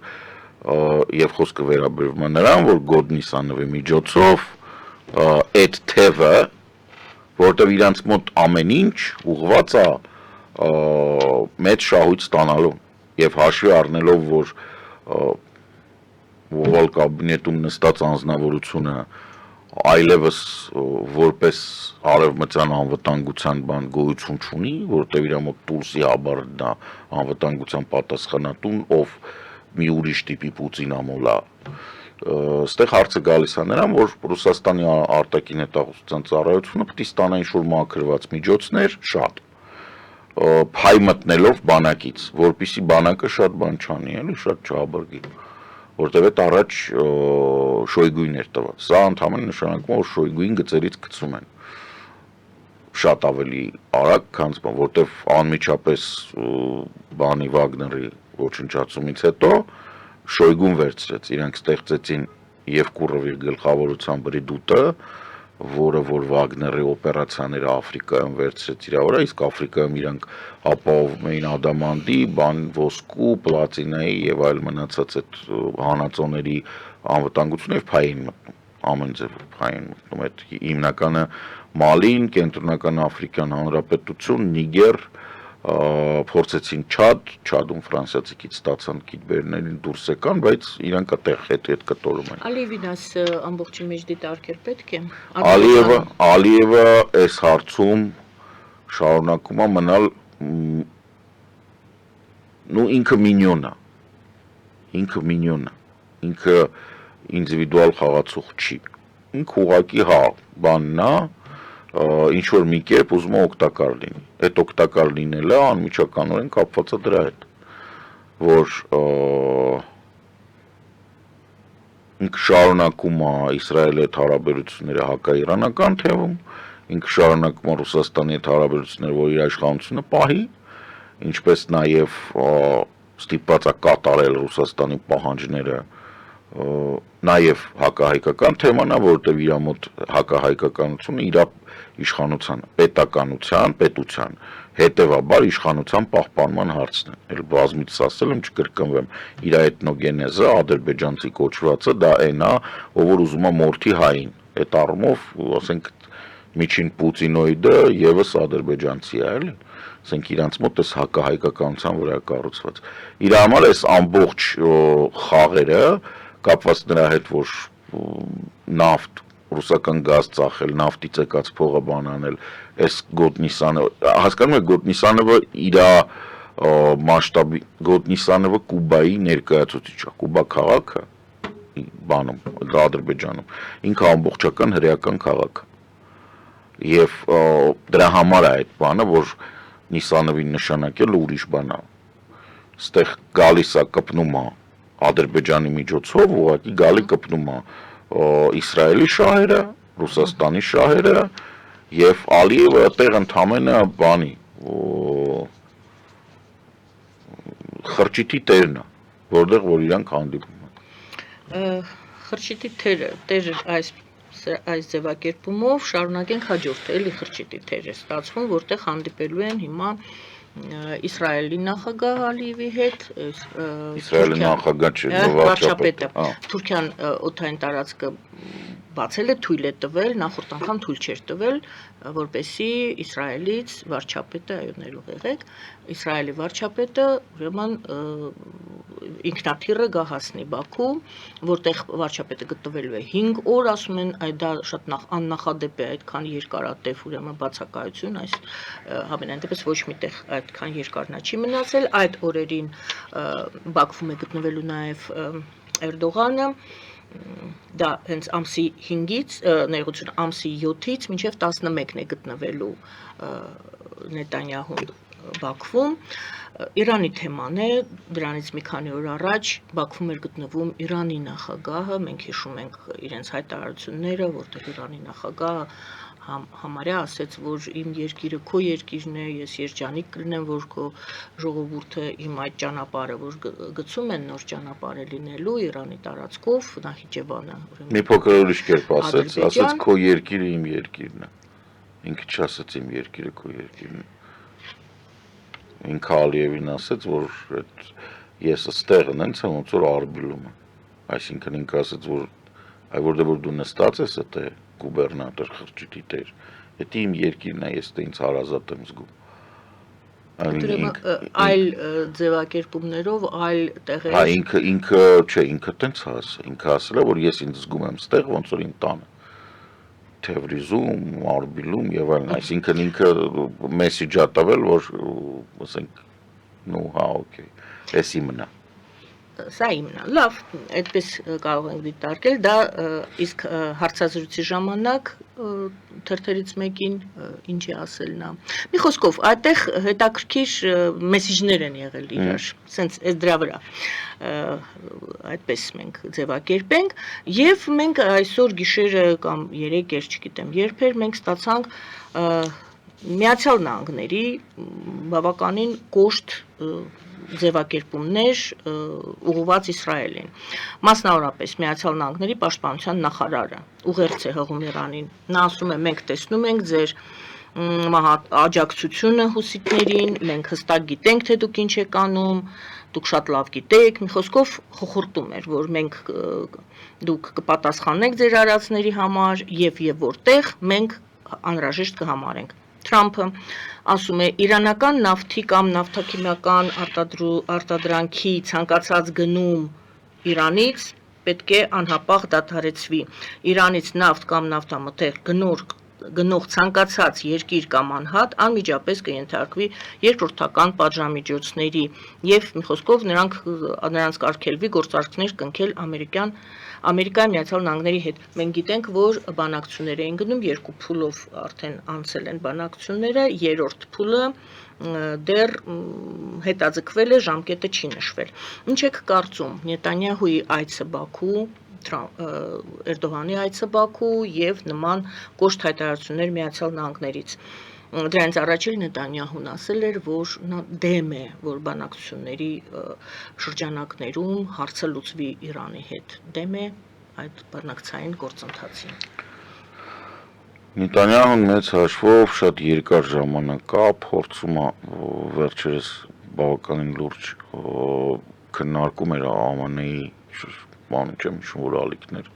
եւ խոսքը վերաբերվում է նրան որ Գոտնիսանովի միջոցով այդ թևը որտեղ իրանց մոտ ամեն ինչ ուղղված է մեծ շահույթ ստանալու եւ հաշվի առնելով որ ողալ կաբինետում նստած անձնավորությունը այլևս որպես արևմտյան անվտանգության բան գոյություն չունի, որտեղ իր մոտ Տուլսի հաբարդն է անվտանգության պատասխանատուն, ով մի ուրիշ տիպի Պուտին ամոլ է։ Այստեղ հարցը գալիս է նրան, որ Ռուսաստանի արտաքին հետախուզության ծառայությունը պետք է ստանա ինչ-որ մաքրված միջոցներ շատ փայ մտնելով բանակից, որպեսզի բանակը շատ բան չանի, էլի շատ չհաբրգի։ Որտեղ այդ առաջ Շոյգուին էր տված։ Սա ընդհանրապես նշանակում է, որ Շոյգուին գծերից գցում են։ Շատ ավելի արագ, քան որտեղ անմիջապես բանի Վագների ոչնչացումից հետո Շոյգուն վերցրեց, իրանք ստեղծեցին Եվկուրովի գլխավորության բրիդուտը, որը որ Վագների օպերացիաները Աֆրիկայում վերցրեց իր վրա, իսկ Աֆրիկայում իրանք ապահովում էին ադամանդի, բան ոսկու, պլատինայի եւ այլ մնացած այդ հանածոների անվտանգությունը եւ փային մտնում, ամեն ձեւով փային մտնում, այդ հիմնականը Մալին, Կենտրոնական Աֆրիկյան Հանրապետություն, Նիգեր, փորձեցին Չադում ֆրանսիացիքից ստացան գիտբերներին դուրս եկան, բայց իրանք այդտեղ հետ կտորում են։ Ալիևինաս ամբողջի մեջ դիտարկել պետք է։ Ալիևը այս հարցում շարունակում է մնալ ինքը մինյոն է։ Ինքը ինդիվիդուալ խաղացող չի։ Ինքը ուղղակի հա բանն է, ինչ որ մի կերպ ուզում է օգտակար լինի։ Այդ օգտակար լինելը անմիջականորեն կապված է դրա հետ, որ ինքը շարունակում է Իսրայելի հետ հարաբերությունները հակաիրանական թևում, ինքը շարունակում է Ռուսաստանի հետ հարաբերությունները, որ իր իշխանությունը պահի, ինչպես նաև ստիպված է կատարել Ռուսաստանի պահանջները նաև հակահայկական թեման է, որտեղ իր մոտ հակահայկականությունը իր իշխանության, պետության, հետևաբար իշխանության պահպանման հարցն է։ Էլ բազմիցս ասել եմ, չկրկնվեմ, իր էթնոգենեզը, ադրբեջանցի կոչվածը, դա այն է, ով որ ուզում է մորթի հային։ Այդ առումով, ասենք, միջին Պուտինոիդը եւս ադրբեջանցի է, էլի։ Ասենք իրանց մոտ էս հակահայկականության վրա կառուցված։ Իր համար էս ամբողջ խաղերը կապված նրա հետ, որ նավթ, ռուսական գազ ծախել, նավթից եկած փողը բան անել, այս Գոտնիսանովը, հասկանում եք, Գոտնիսանովը իր մասշտաբի, Գոտնիսանովը Կուբայի ներկայացուցիչը, Կուբա քաղաքը բանում, Ադրբեջանում, ինքը ամբողջական հրեական քաղաք է։ Եվ դրա համար է այդ բանը, որ Նիսանովին նշանակել ուրիշ բան է։ Ստեղ գալիս է կպնում է Ադրբեջանի միջոցով ուղղակի գալի կպնում է Իսրայելի շահերը, Ռուսաստանի շահերը եւ Ալիևը այդտեղ ընդամենը բանի խրճիթի տերն է, որտեղ որ իրանք հանդիպում են։ Խրճիթի տեր այս ձևակերպումով շարունակենք հաջորդը, էլի խրճիթի տեր է ստացվում, որտեղ հանդիպելու են հիմա Իսրայելի նախագահ Ալիևի հետ, Իսրայելի նախագահ չէ, վարչապետը, Թուրքիան օդային տարածքը բացել է, թույլ է տվել, նախորդ անգամ թույլ չէր տվել, որպեսզի Իսրայելից վարչապետը, այո, ներող եղեք, Իսրայելի վարչապետը ուրեմն ինքնաթիռը գա հասնի Բաքու, որտեղ վարչապետը գտնվելու է 5 օր, ասում են, դա շատ աննախադեպ է, այդքան երկարատև ուրեմն բացակայություն, այս համենայն դեպս ոչ միտեղ այդքան երկար նա չի մնացել, այդ օրերին Բաքվում է գտնվելու նաև Էրդողանը, դա հենց ամսի 5-ից, ներողություն, ամսի 7-ից մինչև 11-ն է գտնվելու Նետանյահուն Բաքվում, Իրանի թեման է, դրանից մի քանի օր առաջ Բաքվում էր գտնվում Իրանի նախագահը, մենք հիշում ենք իրենց հայտարարությունները, որտեղ Իրանի նախագահը համարյա ասեց, որ իմ երկիրը քո երկիրն է, ես երջանիկ կլինեմ, որ քո ժողովուրդը իմ այդ ճանապարհը, որ գցում են նոր ճանապարհ է լինելու Իրանի տարածքով, Նախիջևանը։ Մի փոքր ուրիշ կերպ ասեց քո երկիրը իմ երկիրն է։ Ինքը չասեց իմ երկիրը քո երկիրն է։ Ինքը Ալիևին ասեց, որ ես այստեղ նենց եմ ոնց որ Արբիլում եմ։ Այսինքն ինքը ասեց, որ այ որտեղ որ դու նստած ես այդտեղ գուբերնատոր խրճիթի տեր, դա իմ երկիրն է, ես դա ինձ հարազատ եմ զգում։ Այլ ձևակերպումներով, այլ տեղեր։ Հա ինքը չէ, ինքը տենց ասել, ինքը ասել է, որ ես ինձ զգում եմ այստեղ ոնց որ իմ տանը։ Թևրիզում, Արբիլում եւ այլն, այսինքն ինքը մեսեջ ա տվել, որ ասենք, նո, հա, օքեյ, էս իմն է։ Սա իմն է, լավ, այդպես կարող ենք դիտարկել, դա իսկ հարցազրույցի ժամանակ թերթերից մեկին ինչ է ասել նա։ Մի խոսքով, այդտեղ հետաքրքիր մեսեջներ են եղել իրար, սենց այս դրա վրա, այդպես մենք ձևակերպենք, եւ մենք այսօր գիշերը կամ 3 էր, չգիտեմ, երբ էր, մենք ստացանք Միացյալ Նահանգների բավականին կոշտ ձևակերպումներ ուղղված Իսրայելին։ Մասնավորապես Միացյալ Նահանգների պաշտպանության նախարարը ուղերձ է հղում Իրանին։ Նա ասում է, մենք տեսնում ենք ձեր աջակցությունը հուսիտներին, մենք հստակ գիտենք, թե դուք ինչ եք անում, դուք շատ լավ գիտեք, մի խոսքով խորհրդում էր, որ մենք դուք կպատասխանեք ձեր արածների համար եւ որտեղ մենք անհրաժեշտ կհամարենք։ Թրամփը ասում է իրանական նավթի կամ նավթաքիմիական արտադրանքի ցանկացած գնում Իրանից պետք է անհապաղ դադարեցվի։ Իրանից նավթ կամ նավթամթերք գնող ցանկացած երկիր կամ անհատ անմիջապես կենթարկվի երկրորդական պատժամիջոցների եւ մի խոսքով նրանց կարգելվի գործարքներ կնքել Ամերիկայի Միացյալ Նահանգների հետ։ Մենք գիտենք, որ բանակցություններ էին գնում, 2 փուլով արդեն անցել են բանակցությունները, 3-րդ փուլը դեռ հետաձգվել է, ժամկետը չի նշվել։ Ինչ եք կարծում Նետանյահուի այցը Բաքու, Էրդողանի այցը Բաքու եւ նման կոշտ հայտարարություններ Միացյալ Նահանգներից։ Դրանից առաջ Նետանյահուն ասել էր, որ նա դեմ է, որ բանակցությունների շրջանակներում հարցը լուծվի Իրանի հետ։ Դեմ է այդ բանակցային գործընթացին։ Նետանյահուն մեծ հաշվով շատ երկար ժամանակ է փորձում է վերջերս բավականին լուրջ քննարկում էր ԱՄՆ-ի բան չեմ հիշում որ ալիքներ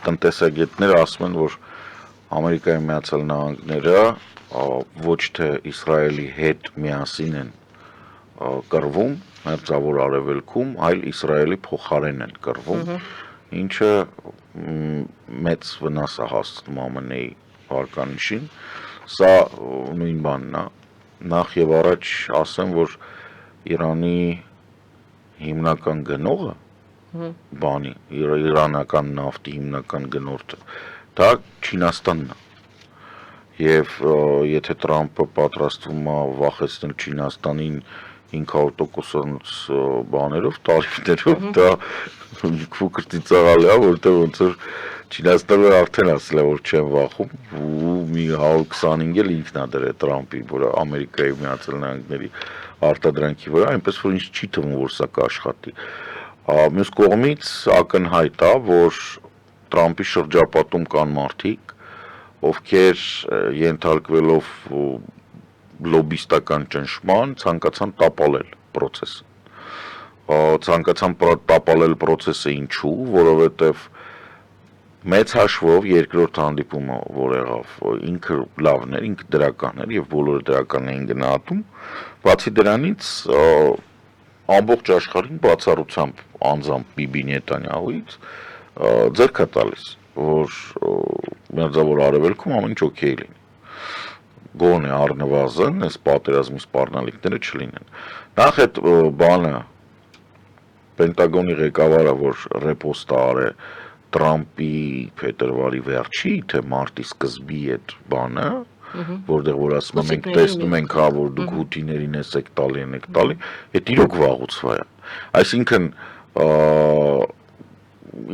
տնտեսագետները ասում են, որ Ամերիկայի Միացյալ Նահանգները ոչ թե Իսրայելի հետ միասին են կռվում Մերձավոր Արևելքում, այլ Իսրայելի փոխարեն են կռվում, ինչը մեծ վնաս է հասցնում ԱՄՆ-ի վարկանիշին, սա նույն բանն է, նախ եւ առաջ ասեմ, որ Իրանի հիմնական գնողը բանի, իրանական նավթի հիմնական գնորդը, դա Չինաստանն է, եւ եթե Թրամփը պատրաստվում է վախեցնել Չինաստանին 500%-անոց բաներով, տարիֆներով, դա փոքր ծիծաղալի է, որտեղ ոնց որ Չինաստանը արդեն ասել է, որ չեն վախում, ու մի 125 էլ ինքն է դրել Տրամպի, որը Ամերիկայի Միացյալ Նահանգների արտադրանքի վրա, այնպես որ ինձ չի թվում, որ սա կաշխատի։ Մյուս կողմից ակնհայտ է, որ Տրամպի շրջապատում կան մարդիկ, ովքեր ենթարկվելով լոբիստական ճնշման ցանկացան տապալել process-ը։ Ցանկացան տապալել process-ը ինչու, որովհետև մեծ հաշվով երկրորդ հանդիպումը, որ եղավ, ինքը լավն էր, ինքը դրական էր եւ բոլորը դրական էին գնահատում, բացի դրանից ամբողջ աշխարհին բացառությամբ անձամբ Բիբի Նետանյահուից ձեռք է տալիս, որ մերձավոր արևելքում ամեն ինչ օքեյ լինի։ Գոնե առնվազն այս պատերազմի սպառնալիքները չլինեն։ Նախ այդ բանը Պենտագոնի ղեկավարը, որ ռեպոստ արել Տրամպի փետրվարի վերջի, թե մարտի սկզբի այդ բանը, որտեղ որ ասում են մենք տեսնում ենք, հա, որ դուք հութիներին եք տալի, այդ իրոք վաղուց է։ Այսինքն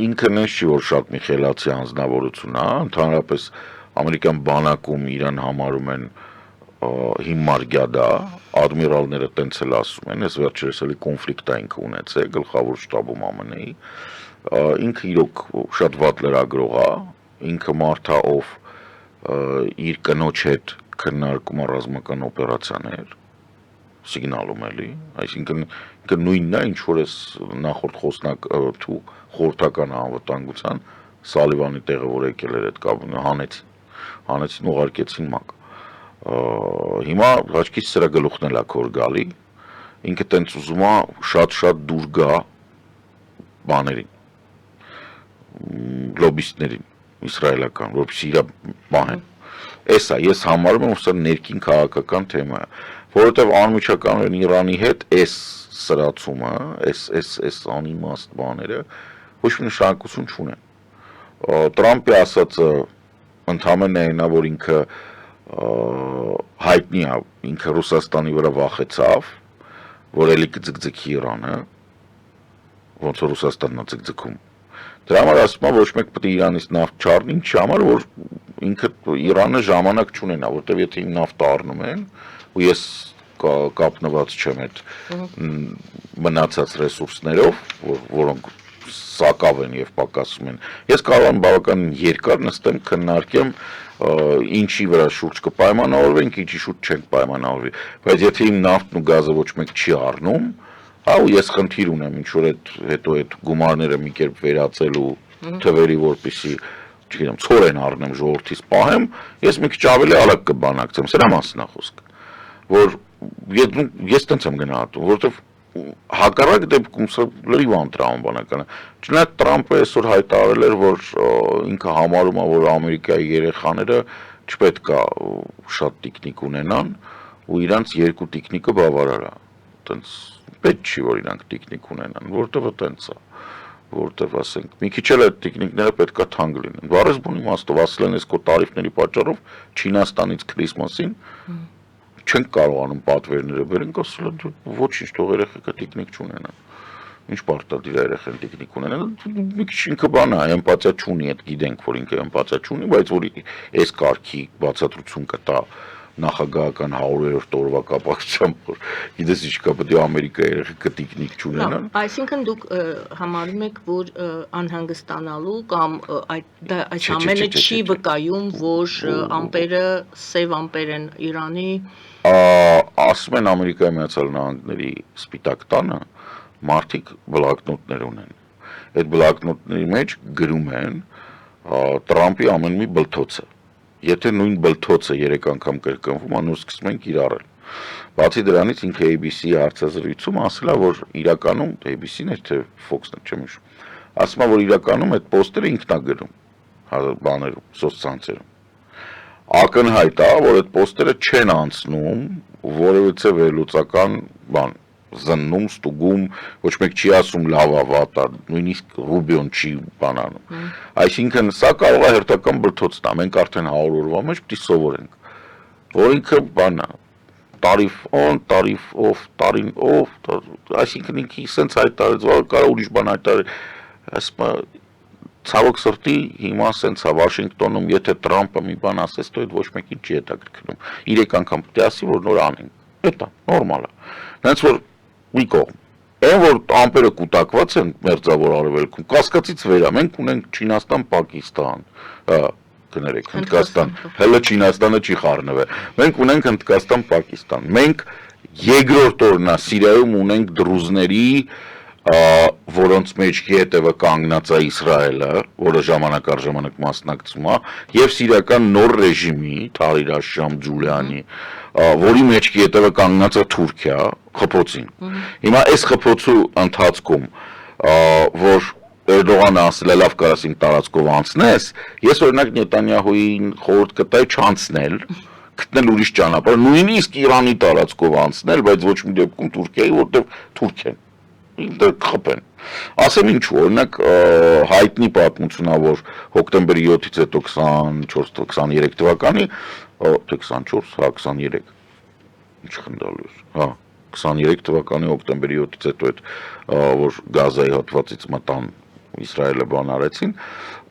ինքն էս չի, որ շատ մի խելացի անձնավորություն է, ընդհանրապես ամերիկյան բանակում իրան համարում են հիմար գյադա, ադմիրալները տենց էլ ասում են, այս վերջերս էլի կոնֆլիկտ է ինքը ունեցել գլխավոր շտաբում ԱՄՆ-ի, ինքը իրոք շատ վատ լրագրող է, ինքը մարդ է, ով իր կնոջ հետ քննարկում է ռազմական օպերացիաներ, սիգնալում էլի, այսինքն ինքը նույնն է, ինչ որ էս նախորդ խոսնակ խորհրդական անվտանգության Սալիվանի տեղը, որ եկել էր այդ կապը, հանեցին ուղարկեցին ՄԱԿ։ Հիմա հաճկից սրա գլուխն էլ է քոր գալի, ինքը տենց ուզում է շատ դուր գա բաներին, լոբիստներին, իսրայելական, որպեսզի իրա բանեն։ Էս է, ես համարում եմ, որ սա ներքին քաղաքական թեմա է, որովհետև անմիջականորեն Իրանի հետ այս սրացումը, այս անիմաստ բաները ոչ մի նշանակություն չունեն։ Տրամպի ասածը ընդհանրապես այնա, որ ինքը հայտնի է, ինքը Ռուսաստանի վրա վախեցավ, որ էլի կձգձգի Իրանը, ոնց որ Ռուսաստանն է ձգձգում։ Դրա համար ասում է, ոչ մեկ պետք է Իրանից նավթ չառնի, ինչի համար, որ ինքը Իրանը ժամանակ չունենա, որտեղ եթե իմ նավթը առնում են, ու ես կապնված չեմ այդ մնացած ռեսուրսներով, որոնք սակավ են եւ պակասում են, ես կարող եմ բավականին երկար նստեմ, քննարկեմ ինչի վրա շուրջ կպայմանավորվենք, ինչի շուրջ չենք պայմանավորվի, բայց եթե իմ նավթն ու գազը ոչ մեկ չի առնում, հա ու ես խնդիր ունեմ ինչ որ հետո այդ գումարները մի կերպ վերածելու թվերի, որպեսի, չգիտեմ, ցորեն առնեմ ժողովրդից պահեմ, ես մի քիչ ավելի արագ կբանակցեմ, սրա մասին է խոսքը, որ ես տենց եմ գնահատում, որովհետեւ հակառակ դեպքում սա լրիվ անտրամաբանական է։ Չնայած Տրամպը այսօր հայտարարել էր, որ ինքը համարում է, որ Ամերիկայի երեխաները չպետք է շատ տիկնիկ ունենան, ու իրանց երկու տիկնիկը բավարար է։ Տենց պետք չի, որ իրանք տիկնիկ ունենան, որտեղ տենց է, որտեղ ասենք, մի քիչ էլ այդ տիկնիկները պետք է թանկ լինեն։ Բառս բուն իմաստով ասել են, այս քո տարիֆների պատճառով Չինաստանից Քրիսմասին չենք կարողանում պատվերները բերենք, ասել են ոչինչ, թող երեխեքը տիկնիկ չունենան։ Ինչ պարտադիր է երեխեն տիկնիկ ունենան, մի քիչ ինքը բան է, էմպաթիա չունի, այդ գիտենք, որ ինքը էմպաթիա չունի, բայց որ այս կարգի բացատրություն կտա նախագահական 100-րդ օրվա կապակցությամբ, որ գիտես ինչ կա, պետք է Ամերիկայի երեխեքը տիկնիկ չունենան։ Այսինքն դուք համարում եք, որ անհանգստանալու կամ այս ամենը չի վկայում, որ ամպերը, սև ամպեր են Իրանի ասում են Ամերիկայի Միացյալ Նահանգների Սպիտակ տանը մարդիկ բլակնոտներ ունեն։ Այդ բլակնոտների մեջ գրում են Տրամպի ամեն մի բլթոցը։ Եթե նույն բլթոցը 3 անգամ կրկնվում, անոր սկսում են կիրառել։ Բացի դրանից ինքը ABC-ի հարցազրույցում ասել է, որ իրականում ABC-ն էր թե Fox-ն, չեմ հիշում։ Ասում է, որ իրականում այդ պոստերը ինքն է գրում բաներում, սոցցանցերում։ Ակնհայտ է, որ այդ պոստերը չեն անցնում որևիցե վերլուծական բան, զննում, ստուգում, ոչ մեկ չի ասում լավ է, վատ է, նույնիսկ Ռուբիոն չի բանանում։ Այսինքն սա կարող է հերթական բրթոցն է, մենք արդեն 100 օրվա մեջ պետք է սովորենք, որ ինքը բան է, տարիֆ on, տարիֆ off, տարին off, այսինքն ինքը սենց հայտարարեց, կարող ուրիշ բան հայտարարել, ասма ցավոք սրտի հիմա սենց է Վաշինգտոնում, եթե Տրամպը մի բան ասես, դու այդ ոչ մեկին չի հետաքրքրում։ 3 անգամ պետք է ասի, որ նոր անենք։ Դա նորմալ է։ Հենց որ մի կողմ։ Այն որ ամպերը կուտակված են մերձավոր արևելքում, կասկածից վեր է, մենք ունենք Չինաստան, Պակիստան, կներեք, Հնդկաստան, հələ Չինաստանը չի խառնվել։ Մենք ունենք Հնդկաստան, Պակիստան։ Մենք երկրորդ օրն է Սիրիայում ունենք դրուզների, որոնց մեջքի հետևը կանգնած է Իսրայելը, որը ժամանակ առ ժամանակ մասնակցում է, եւ սիրիական նոր ռեժիմի Թարիր ալ-Շամ Ջուլիանի, որի մեջքի հետևը կանգնած է Թուրքիա, խփոցին։ Հիմա այս խփոցու ընթացքում, որ Էրդողանը ասել է լավ կարասին տարածքով անցնես, ես օրինակ Նետանյահուին խորհուրդ կտայի չանցնել, գտնել ուրիշ ճանապարհ, նույնիսկ Իրանի տարածքով անցնել, բայց ոչ մի դեպքում Թուրքիայի, որտեղ Թուրքիան ինտեր խփեն։ Ասեմ ինչու, օրինակ հայտնի պատմությունն է, որ հոկտեմբերի 7-ից հետո 24-23 թվականի, թե 24, հա 23, ինչ խնդալու է, հա 23 թվականի հոկտեմբերի 7-ից հետո այդ որ Գազայի հատվածից մտան Իսրայելը բան արեցին,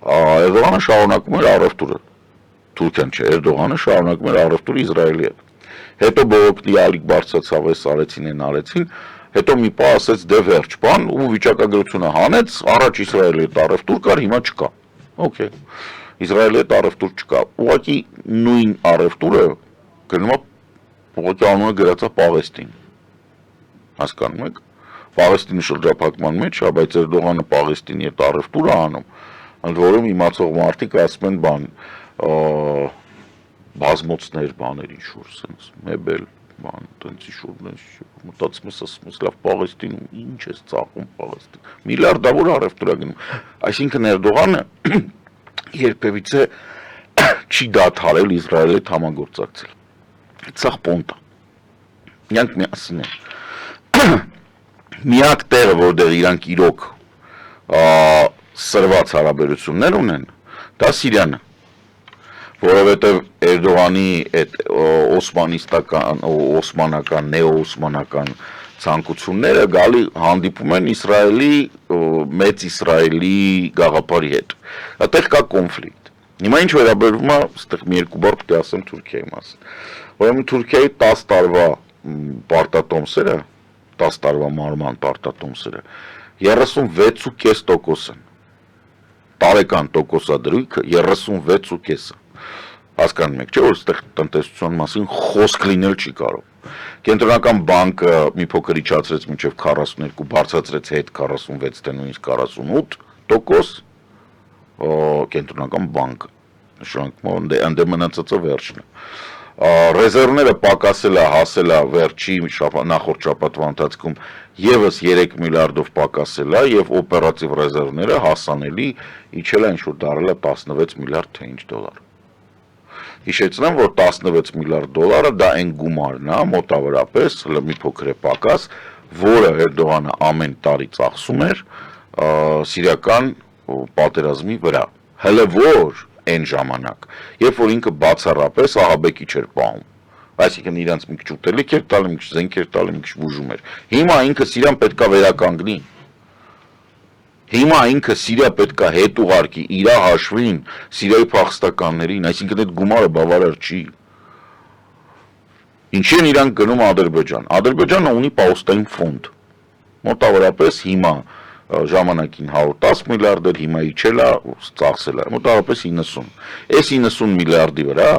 Էրդողանը շարունակում էր առևտուրը, Թուրքիան չէ, Էրդողանը շարունակում էր առևտուրը Իսրայելի հետ։ Հետո բողոքի ալիք բարձրացավ, այս արեցին, այն արեցին, հետո մի պահ ասեց դե վերջ բան ու վիճակագրությունը հանեց, առաջ Իսրայելի հետ առևտուր կար, հիմա չկա։ Okay։ Իսրայելի հետ առևտուր չկա։ Ուղղակի նույն առևտուրը գնում է ուղղակի անունը գրած է Պաղեստին։ Հասկանում եք։ Պաղեստինի շրջափակման մեջ, բայց Էրդողանը Պաղեստինի հետ առևտուր է անում, ընդ որում իմացող մարդիկ ասում են բան, բազմոցներ, բաներ ինչ-որ սենց, մեբել, բան, տենց ինչ-որ, մտածում ես, ասում ես, լավ Պաղեստինում, ինչ ես ծախում Պաղեստին, միլիարդավոր առևտուր է գնում, այսինքն Էրդողանը երբևիցե չի դադարել Իսրայելի հետ համագործակցել, ծախ պոնտա, իրանք միասին են, միակ տեղը, որտեղ իրանք իրոք սրված հարաբերություններ ունեն, դա Սիրիան է, որովհետև Էրդողանի այդ օսմանական, նեո-օսմանական ցանկությունները գալի հանդիպում են Իսրայելի, մեծ Իսրայելի գաղափարի հետ, այդտեղ կա կոնֆլիկտ, հիմա ինչ վերաբերվում է, այստեղ մի երկու բառ պետք է ասեմ Թուրքիայի մասին, ուրեմն Թուրքիայի 10 տարվա պարտատոմսերը 10 տարվա մարման պարտատոմսերը 36.5% են, տարեկան տոկոսադրույքը 36.5%, հասկանում եք, չէ՞ որ այստեղ տնտեսության մասին խոսք լինել չի կարող, Կենտրոնական բանկը մի փոքր իջացրեց մինչև 42, բարձրացրեց հետ 46 թե նույնիսկ 48%, Կենտրոնական բանկը, նշանակում է ընդ մնացածը վերջն է, Ռեզերվները պակասել է, հասել է վերջի նախորդ շաբաթվա ընթացքում եւս 3 միլիարդով պակասել է եւ օպերատիվ ռեզերվները հասանելի իջել է ինչ-որ դարել է 16 միլիարդ թե ինչ դոլար։ Հիշեցնեմ, որ 16 միլիարդ դոլարը դա այն գումարն է, մոտավորապես, հələ մի փոքր է պակաս, որը Էրդողանը ամեն տարի ծախսում էր սիրիական պատերազմի վրա։ Հələ որ այն ժամանակ, երբ որ ինքը բացառապես ահաբեկիչ էր պահում, այսինքն իրանց մի քիչ ուտելիք էր տալի, մի քիչ զենք էր տալի, մի քիչ բուժում էր։ Հիմա ինքը Սիրիան պետքա վերականգնի։ Հիմա ինքը Սիրիա պետքա հետ ուղարկի իր հաշվին Սիրիայի փախստականներին, այսինքն այդ գումարը բավարար չի։ Ինչի են իրանք գնում Ադրբեջան։ Ադրբեջանը ունի պահոստային ֆոնդ։ Մոտավորապես հիմա ժամանակին 110 միլիարդ էր, հիմա իջել է, ծախսել է, մոտավորապես 90։ Այս 90 միլիարդի վրա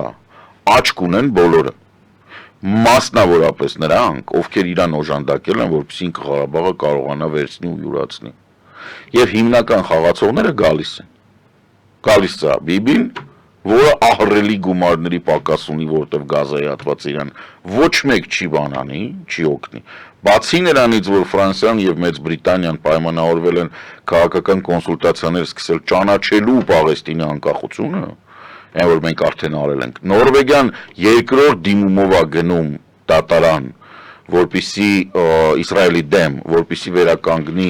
աչք ունեն բոլորը։ Մասնավորապես նրանք, ովքեր իրան օժանդակել են, որպեսզի ինքը Ղարաբաղը կարողանա վերցնի ու յուրացնի։ Եվ հիմնական խաղացողները գալիս են։ Գալիս է Բիբին, որը ահռելի գումարների պակաս ունի, որտեղ Գազայի հատվածը իրան ոչ մեկ չի բանանի, չի օգնի։ Բացի նրանից, որ Ֆրանսիան եւ Մեծ Բրիտանիան պայմանավորվել են քաղաքական կոնսուլտացիաներ սկսել ճանաչելու Պաղեստինի անկախությունը, այն որ մենք արդեն արել ենք։ Նորվեգիան երկրորդ դիմումով է գնում դատարան, որպեսզի Իսրայելի դեմ, որպեսզի վերականգնի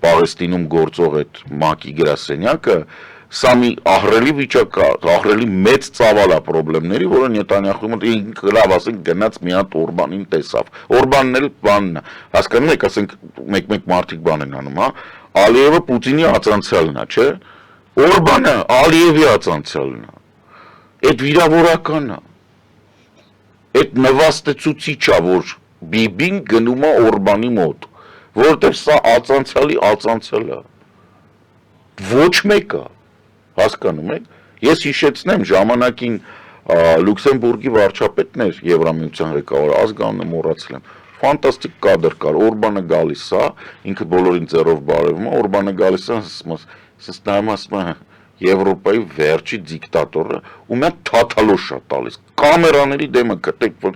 Պաղեստինում գործող այդ ՄԱԿ-ի գրասենյակը, Սա մի ահռելի վիճակ է, ահռելի մեծ ծավալ է խնդիրների, որը Նետանյախուի մոտ ինքը լավ ասենք գնաց մի հատ Օրբանին տեսավ։ Օրբանն էլ բանն է։ Հասկանում եք, ասենք մեկ-մեկ մարդիկ բան են անում, հա։ Ալիևը Պուտինի ածանցյալն է, չէ՞։ Օրբանը Ալիևի ածանցյալն է։ Այդ վիրավորական է։ Այդ նվաստեցուցիչ է, որ Բիբին գնում է Օրբանի մոտ, որովհետև սա ածանցյալի ածանցյալ է։ Ոչ մեկը, հասկանում եք։ Ես հիշեցնեմ ժամանակին Լյուքսեմբուրգի վարչապետն էր Եվրամիության ղեկավարը, ազգանունը մոռացել եմ։ Ֆանտաստիկ կադր կար, Օրբանը գալիս է, ինքը բոլորին ձեռով բարևում է, Օրբանը գալիս է, ասում է Եվրոպայի վերջի դիկտատորը, ու մի հատ թաթալոշ է տալիս։ Կամերաների դեմը գտեք, որ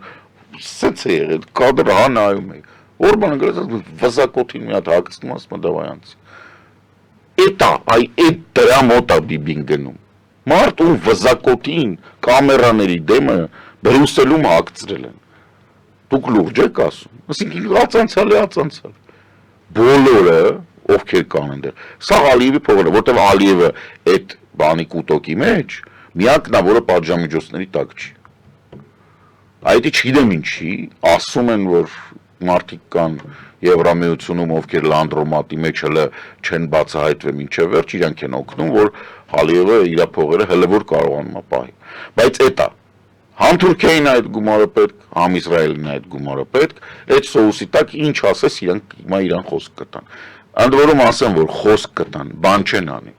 սենց է եղել, կադրը հա նայում եք։ Օրբանը գալիս վզակոթին մի հատ հագցնում, ասում է դավայանց։ Էտա, այդ դրա մոտ է Բիբին գնում։ Մարդ ում վզակոթին կամերաների դեմը Բրյուսելում հագցրել են։ Դուք լուրջ եք ասում։ Այսինքն ածանցյալ է ածանցյալ։ Բոլորը ովքեր կան այնտեղ։ Սա Ալիևի փողն է, որտեղ Ալիևը այդ բանի կուտոկի մեջ միակն է, որը պատժամիջոցների տակ չի։ Այդ չգիտեմ ինչի, ասում են, որ մարդիկ կան Եվրամիությունում, ովքեր լանդրոմատի մեջ հələ չեն բացահայտվել մինչև վերջ, իրանք են օգնում, որ Ալիևը իր փողերը հələ որ կարողանում է պահի։ Բայց էտա համ Թուրքիային այդ գումարը պետք, համ Իսրայելին այդ գումարը պետք, այդ սոուսի տակ ինչ ասես, իրանք հիմա իրան խոսք կտան։ Ընդ որում ասեմ, որ խոսք կտան, բան չեն անի։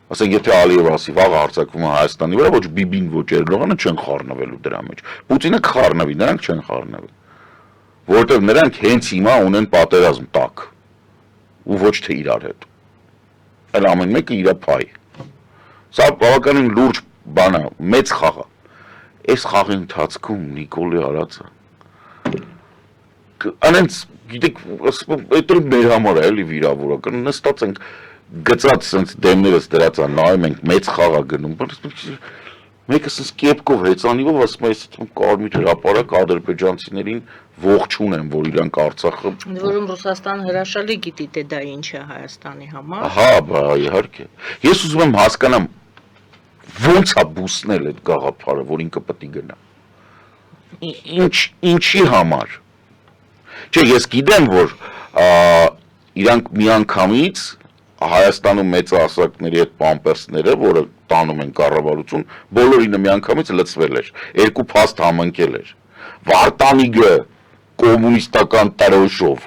Ասենք եթե Ալիևը ասի վաղ հարձակվում է Հայաստանի վրա, ոչ Բիբին, ոչ Էրդողանը չեն խառնվելու դրա մեջ։ Պուտինը կխառնվի, նրանք չեն խառնվի։ Որովհետև նրանք հենց հիմա ունեն պատերազմ տակ ու ոչ թե իրար հետ։ Այլ ամեն մեկը իր փայ։ Սա բավականին լուրջ բան է, մեծ խաղ է։ Այս խաղի ընթացքում Նիկոլի արածը անենց գիտեք, այդ մեր համար է էլի վիրավորական, նստած ենք գծած սենց դեմներս դրած է, նայում ենք մեծ խաղ է գնում, մեկը սենց կեպկով հեծանիվով ասում է, այս կարմիր հրապարակ ադրբեջանցիներին ողջուն եմ, որ իրանք Արցախը։ Ընդ որում Ռուսաստանը հրաշալի գիտի, թե դա ինչ է Հայաստանի համար։ Հա, բա իհարկե։ Ես ուզում եմ հասկանամ ոնց է բուսնել այդ գաղափարը, որ ինքը պետք է գնա։ Ինչի համար։ Չէ, ես գիտեմ, որ իրանք միանգամից Հայաստանում մեծահասակների այդ պամպերսները, որը տանում են կառավարություն, բոլորինը միանգամից լցվել էր, երկու փաստ համընկել էր։ Վարտանիգը կոմունիստական տարոշով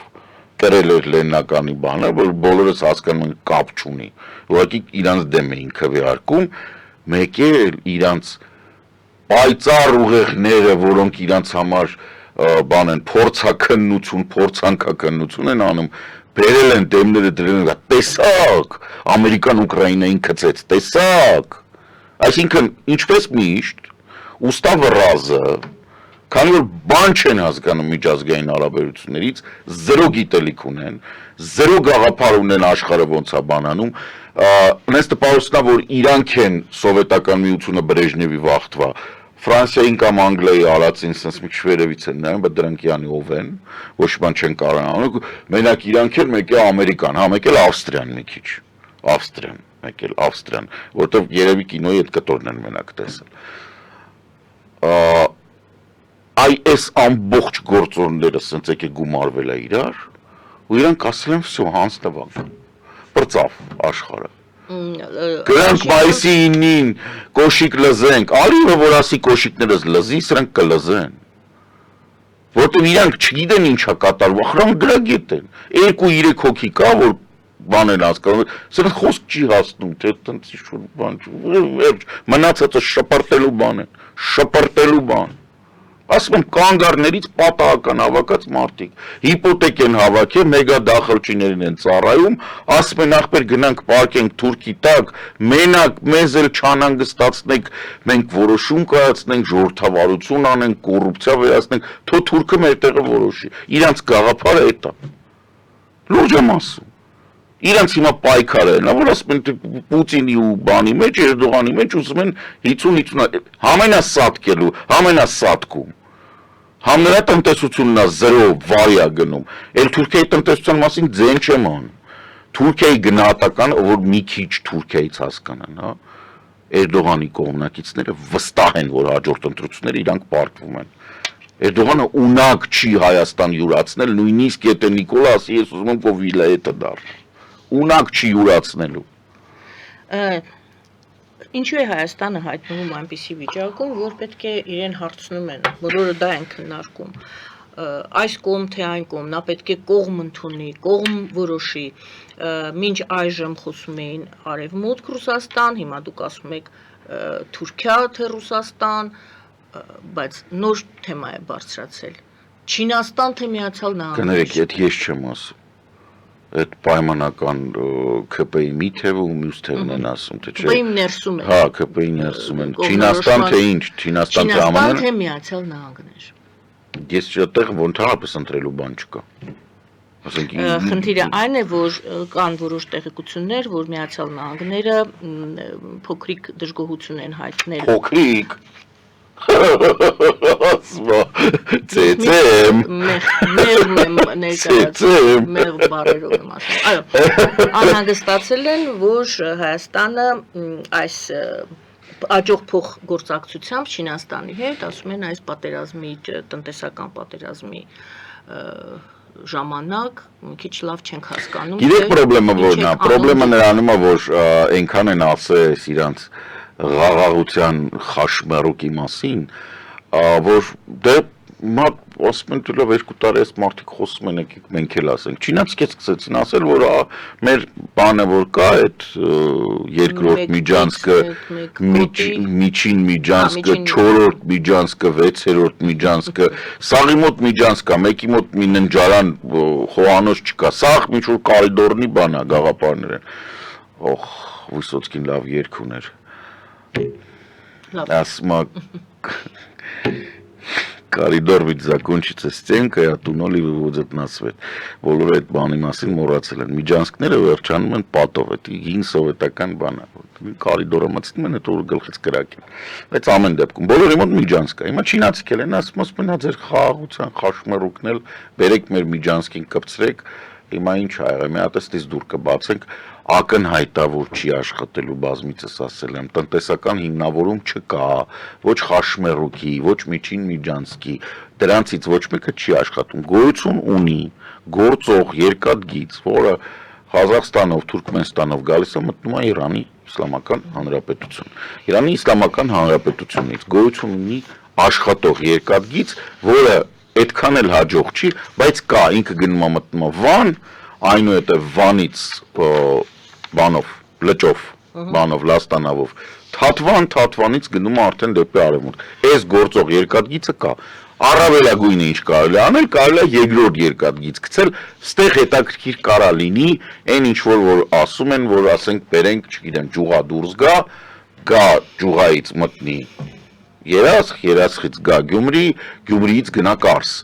կրել էր Լենինականի բանը, որ բոլորս հասկանում են կապ չունի։ Ուղղակի իրանց դեմ էին քվեարկում, մեկ էլ իրանց պայծառ ուղեղները, որոնք իրանց համար բան են, փորձանքաքննություն են անում, բերել են դեմները դրել են, տեսակ, Ամերիկան Ուկրաինային գծեց, տեսակ։ Այսինքն, ինչպես միշտ, ուստա վռազը, քանի որ բան չեն հասկանում միջազգային հարաբերություններից, զրո գիտելիք ունեն, զրո գաղափար ունեն աշխարհը ոնց է բանանում, նենց տպավորությունա, որ իրանք են սովետական միությունը Բրեժնևի վաղտվա, Ֆրանսիային կամ Անգլիայի արածին sense մի քիչ են նայում, բայց դրանք յանի ով են, ոչ բան չեն կարող անել, մենակ իրանք են, մեկ է Ամերիկան, հա, մեկ էլ Ավստրիան մի քիչ, Ավստրիան, մեկ էլ Ավստրիան, որտեղ երևի կինոյի այդ կտորն են մենակ տեսել։ Այս ամբողջ գործոնները sense եկե գումարվել է իրար, ու իրանք ասել են, всё, հանձնվանք, բրծավ աշխարհը։ Գրանք մայիսի 9-ին կոշիկ լզենք, Ալիևը որ ասի կոշիկներս լզի, սրանք կլզեն, որտև իրանք չգիտեն ինչ է կատարվում, ախրան գրագետ են, 2-3 հոգի կա, որ բան են հասկանում, սրանք խոսք չի հասնում, թե տնց ինչ-որ բան, մնացածը շպրտելու բան են, շպրտելու բան, ասում եմ կանգառներից պատահական հավաքած մարդիկ, հիպոթեք են հավաքել, մեգա դախլչիներին են ծառայում, ասում են ախպեր գնանք պարկենք Թուրքի տակ, մենակ մեզ էլ չանհանգստացնենք, մենք որոշում կայացնենք, ժողովրդավարություն անենք, կոռուպցիա վերացնենք, թո Թուրքը մեր տեղը որոշի, իրանց գաղափարը էդ է, լուրջ եմ ասում, իրանց հիմա պայքարը են, որ ասում են Պուտինի ու բանի մեջ, Էրդողանի մեջ ուզում են 50-50 համենասատկելու, համենասատկում, համ նրա տնտեսությունն է 0 վարի է գնում, էլ Թուրքիայի տնտեսության մասին ձեն չեմ անում, Թուրքիայի գնահատականը, որ մի քիչ Թուրքիայից հասկանան, հա, Էրդողանի կողմնակիցները վստահ են, որ հաջորդ ընտրությունները իրանք պարտվում են։ Էրդողանը ունակ չի Հայաստան յուրացնել, նույնիսկ եթե Նիկոլա ասի, ես ուզում եմ որ վիլայետը դառնա։ Ունակ չի յուրացնելու։ Ինչու է Հայաստանը հայտնվում այնպիսի վիճակում, որ պետք է իրեն հարցնում են, բոլորը դա են քննարկում, այս կողմ թե այն կողմ, նա պետք է կողմ ընդունի, կողմ որոշի, մինչ այժմ խոսում էին Արևմուտք Ռուսաստան, հիմա դուք ասում եք Թուրքիա թե Ռուսաստան, բայց նոր թեմա է բարձրացել, Չինաստան թե Միացյալ Նահանգներ։ Կներեք, այդ ես չեմ ասում։ Այդ պայմանական ԿՊ-ի մի թևը ու մյուս թևն են ասում, թե չէ։ ԿՊ-ի ներսում են։ Հա, ԿՊ-ի ներսում են։ Չինաստան թե ինչ, Չինաստան թե Չինաստան թե Միացյալ Նահանգներ։ Ես չտեղ որ ընդհանրապես ընտրելու բան չկա։ Ասենք Խնդիրը այն է, որ կան որոշ տեղեկություններ, որ Միացյալ Նահանգները փոքրիկ դժգոհություն են հայտնել։ Փոքրիկ Ծեծեմ մեր բարերով եմ ասում։ Այո, անհանգստացել են, որ Հայաստանը այս աջող փոխգործակցությամբ Չինաստանի հետ, ասում են այս պատերազմի, տնտեսական պատերազմի ժամանակ մի քիչ լավ չենք հասկանում։ Գիտեք պրոբլեմը որն է, պրոբլեմը նրանում է, որ այնքան են ասես իրանց ղաղաղության խաշմարուկի մասին, որ դե ասում են դելով 2 տարի այս մարդիկ խոսում են, եկեք մենք էլ ասենք։ Չինացիք սկսեցին ասել, որ մեր բանը որ կա, այդ երկրորդ միջանցքը, միջին միջանցքը, 4-րդ միջանցքը, 6-րդ միջանցքը, սաղի մոտ միջանցք կա, մեկի մոտ մի ննջարան խոհանոց չկա, սաղ ինչ որ կարիդորնի բան է, գաղափարներ են։ Օխ, Վիսոցկին լավ երգ ուներ։ Ասма коридор ведь закончится стенкой, а туннели выводят на свет։ Բոլորը այդ բանի մասին մոռացել են։ Միջանցքները վերջանում են պատով, այդ հին սովետական բանը։ Կարիդորը մտցնում են, հետո գլխից կրակին։ Բայց ամեն դեպքում բոլորի մոտ միջանցք կա։ Հիմա չինացիք են ասում են ձեր խաղաղության խաշմերուկն էլ բերեք մեր միջանցքին կպցրեք։ Հիմա ինչ ա եղել, մի հատ էստից դուր կբացենք, ակնհայտ է որ չի աշխատելու բազմիցս ասել եմ, տնտեսական հիմնավորում չկա, ոչ խաշմերուկի, ոչ միջին միջանցքի, դրանցից ոչ մեկը չի աշխատում, գոյություն ունի, գործող երկաթգիծ, որը Ղազախստանով, Թուրքմենստանով գալիս է մտնում է Իրանի Իսլամական Հանրապետություն։ Իրանի Իսլամական Հանրապետությունից գոյություն ունի աշխատող երկաթգիծ, որը այդքան էլ հաջող չի, բայց կա, ինքը գնում է մտնում է Վան, այնուհետև Վանից բանով, լճով, բանով, լաստանավով, Թաթվանից գնում է արդեն դեպի արևմուտք։ Այս գործող երկաթգիծը կա։ Առավելագույնը ինչ կարելի է անել, կարելի է երկրորդ երկաթգիծ գցել, ստեղ հետաքրքիր կարա լինի, այն ինչ որ ասում են, որ ասենք բերենք, չգիտեմ, ջուղա դուրս գա ջուղայից մտնի Երասխից գա Գյումրի, Գյումրիից գնա Կարս։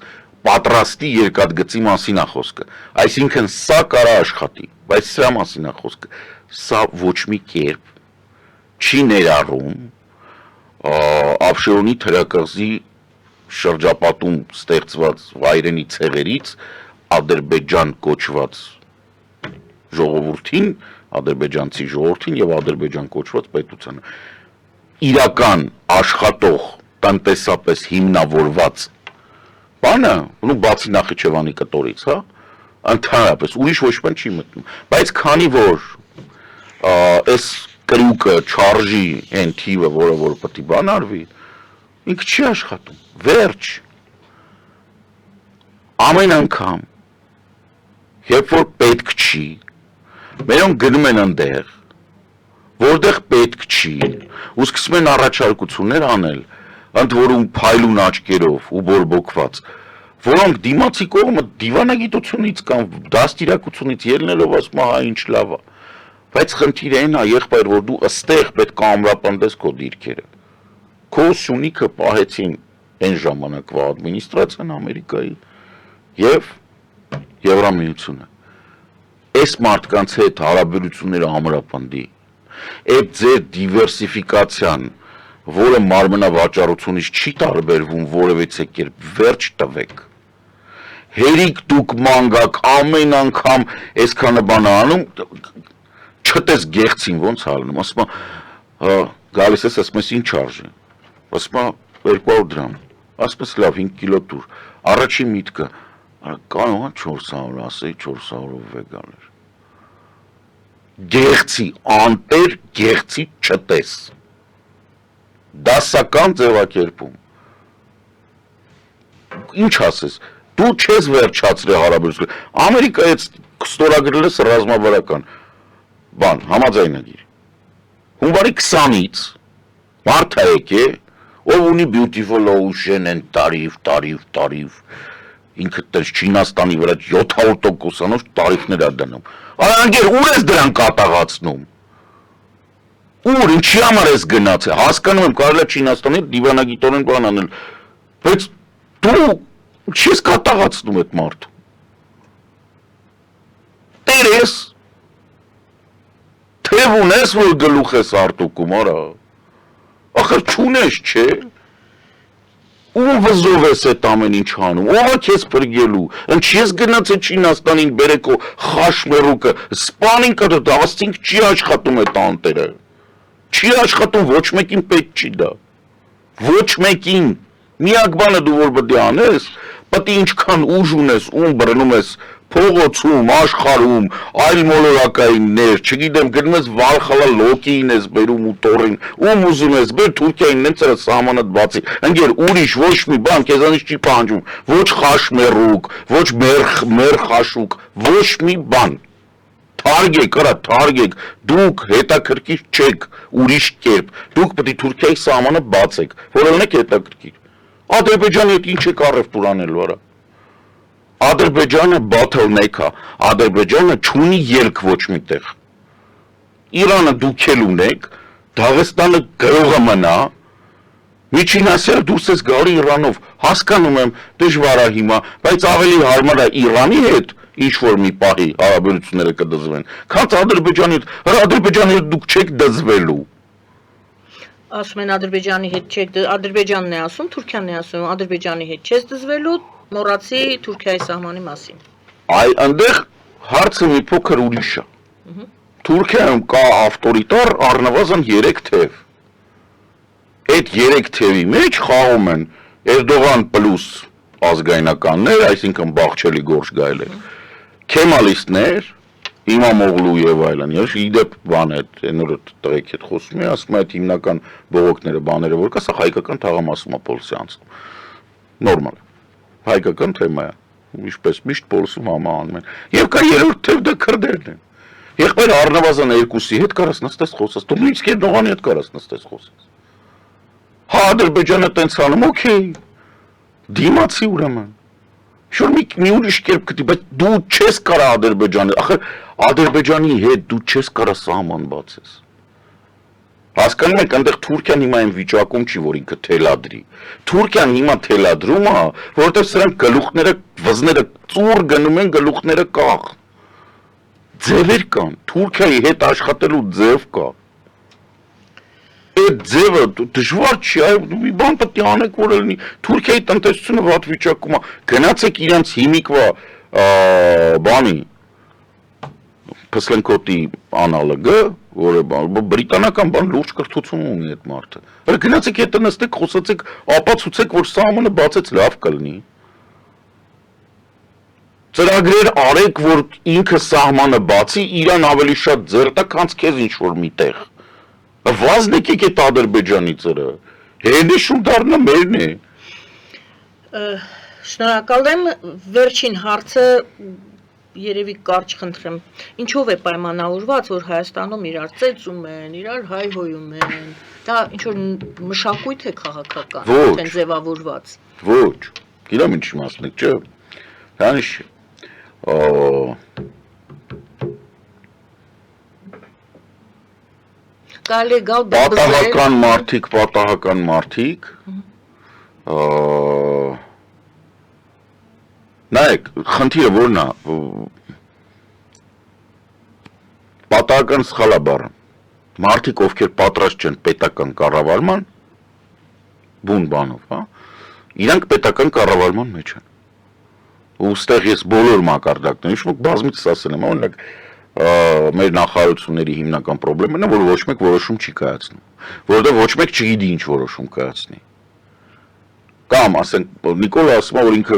Պատրաստի երկաթգծի մասին է խոսքը։ Այսինքն սա կարա աշխատի, բայց սրա մասին է խոսքը։ Սա ոչ մի կերպ չի ներառում Ավշերոնի թերակղզի շրջապատում ստեղծված վայրենի ցեղերից Ադրբեջան կոչված ժողովրդին, ադրբեջանցի ժողովրդին եւ Ադրբեջան կոչված պետությանը։ Իրական աշխատող տնտեսապես հիմնավորված բանը, ու բացի Նախիջևանի կտորից, հա, ընդհանրապես ուրիշ ոչ բան չի մտնում, բայց քանի որ այս կրյուկը չարժի այն թիվը, որը որ պետք է բան արվի, ինքը չի աշխատում, վերջ։ Ամեն անգամ, երբ որ պետք չի, մերոնք գնում են այնտեղ, որտեղ պետք չի, ու սկսում են առաջարկություններ անել, ընդ որում փայլուն աչքերով ու բորբոքված, որոնք դիմացի կողմը դիվանագիտությունից կամ դաստիարակությունից ելնելով ասում հա ինչ լավ է, բայց խնդիրը այն է, եղբայր, որ դու ըստեղ պետք է ամրապնդես քո դիրքերը։ Քո սյունիքը պահեցին այն ժամանակվա ադմինիստրացիան Ամերիկայի եւ Եվրամիությունը։ Այս մարդկանց հետ հարաբերությունները ամրապնդի։ Այդ ձեր դիվերսիֆիկացիան, որը մարմնավաճառությունից չի տարբերվում որևէ կերպ, վերջ տվեք։ հերիք դուք մանգակ ամեն անգամ այսքանը բան անում չտես գեղցին ոնց ալնում ասում գալիս ես ասում ես ինչ արժի ասում 200 դրամ ասում ես լավ 5 կիլո տուր առաջին միտքը կարող է 400 ասեի 400-ով է գալեր գեղցի անտեր գեղցի չտես դասական ձևակերպում ինչ ասես դու չես վերջացրել հարաբերությունը Ամերիկայից ստորագրել ես ռազմավարական բան համաձայնագիր հունվարի 20-ից մարդ է եկե ով ունի beautiful ocean and տարիվ ինքը տես Չինաստանի վրա 700%-անով տարիֆներ է դնում Անգեր ուր ես դրան կատաղացնում ուր ինչի համար ես գնացել հասկանում եմ կարելի է Չինաստանի դիվանագիտորեն բան անել բայց դու չես կատաղացնում այդ մարդու տեր ես թև ունես որ գլուխ ես արտուկում արա ախր չունես չէ ում վզով ես այդ ամեն ինչ անում ով է քեզ բրգելու ինչի ես գնացել Չինաստանին բերեկո խաշմերուկը սպանին կդու ասինք չի աշխատում այդ անտերը չի աշխատում ոչ մեկին պետք չի դա ոչ մեկին միակ բանը դու որ պետք է անես պետք է ինչքան ուժ ունես ում բռնում ես փողոցում աշխարհում այլ մոլորակայիններ չգիտեմ գնում ես Վալխալա լոկին ես բերում ու տորին ում ուզում ես բեր Թուրքիային նենց է սահմանդ բացի ընկեր ուրիշ ոչ մի բան քեզանից չի պահանջում ոչ խաշմերուկ ոչ մերխաշուկ ոչ մի բան թարգեք արա թարգեք դուք հետաքրքիր չեք ուրիշ կերպ դուք պետք է Թուրքիայի սահմանը բացեք որ ելնեք հետաքրքիր Ադրբեջանի հետ ինչ եք առևտուր անելու արա Ադրբեջանը bottleneck է Ադրբեջանը չունի ելք ոչ միտեղ Իրանը դուք էլ ունեք Դաղստանը գրողը մնա Միջին Ասիա դուրս ես գալի Իրանով հասկանում եմ դժվար է հիմա բայց ավելի հարմար է Իրանի հետ ինչ որ մի պահի հարաբերությունները կդզվեն քան Ադրբեջանի հետ դուք չեք դզվելու Ասում են Ադրբեջանի հետ չեք Ադրբեջանն է ասում Թուրքիան է ասում Ադրբեջանի հետ չես դզվելու մոռացի Թուրքիայի սահմանի մասին Այ այնտեղ հարցը մի փոքր ուրիշ է Թուրքիայում կա ավտորիտար առնվազն 3 թև Այդ 3 թևի մեջ խաղում են Էրդողան պլյուս ազգայնականներ, այսինքն Բաղչելի Գորշ գայլեր Քեմալիստներ Իմամօղլու եւ այլն, ես իդեպ բան է, այնօր տղեկ հետ խոսում եմ, ասում եմ այդ հիմնական բողոքները բաները որ կա, սա հայկական թաղամասում է պոլսի անցնում։ Նորմալ։ Հայկական թեմա է։ Ինչպես միշտ պոլսում համա անում են։ Եվ կա երրորդ թև դա քրդերն են։ Եղբայր առնվազն երկուսի հետ կարաս նստես խոսես, դու նույնիսկ Էրդողանի հետ կարաս նստես խոսես։ Հա Ադրբեջանը տենց անում, օքեյ։ Դիմացի ուրեմն։ Շուտ մի ուրիշ կերպ գտի, բայց դու չես կարա Ադրբեջանի, ախր Ադրբեջանի հետ դու չես կարա սահման բացես։ Հասկանում եք, այնտեղ Թուրքիան հիմա այն վիճակում չի, որ ինքը թելադրի։ Թուրքիան հիմա թելադրում է, որովհետև սրանք գլուխները, վզները ծուր գնում են գլուխները կախ։ Ձևեր կան, Թուրքիայի հետ աշխատելու ձև կա։ Այդ ձևը դժվար չի, մի բան պետք է անեք, որ լինի։ Թուրքիայի տնտեսությունը վատ վիճակում է։ Գնացեք իրենց հիմիկվա բանի Փսլենկոտի անալոգը, որը բրիտանական բան լուրջ կրթություն ունի այդ մարդը։ Հələ գնացեք հետը նստեք, խոսացեք, ապացուցեք, որ սահմանը բացեց լավ կլինի։ Ծրագրեր արեք, որ ինքը սահմանը բացի, իրան ավելի շատ ձեռ տա, քան քեզ ինչ-որ միտեղ։ Վազնեկեք այդ Ադրբեջանի ծրը, հենիշում դառնա մերն է։ Շնորհակալ եմ, վերջին հարցը երևի կարճ խնդրեմ, ինչով է պայմանավորված, որ Հայաստանում իրար ծեծում են, իրար հայհոյում են, դա ինչ-որ մշակույթ է քաղաքական, արդեն ձևավորված։ Ոչ, գիտեմ ինչ իմաստն եք, չէ, հանիշ պատահական մարդիկ, նայեք, խնդիրը որն է, պատահական սխալ է բառը, մարդիկ ովքեր պատրաստ չեն պետական կառավարման, բուն բանով, իրանք պետական կառավարման մեջ են, ու ստեղ ես բոլոր մակարդակներում շուտ բազմիցս ասել եմ, օրինակ մեր նախարարությունների հիմնական խնդիրն է, որ ոչ մեկ որոշում չի կայացնում, որովհետև ոչ մեկ չգիտի ինչ որոշում կայացնի։ Կամ ասենք Նիկոլը ասում է, որ ինքը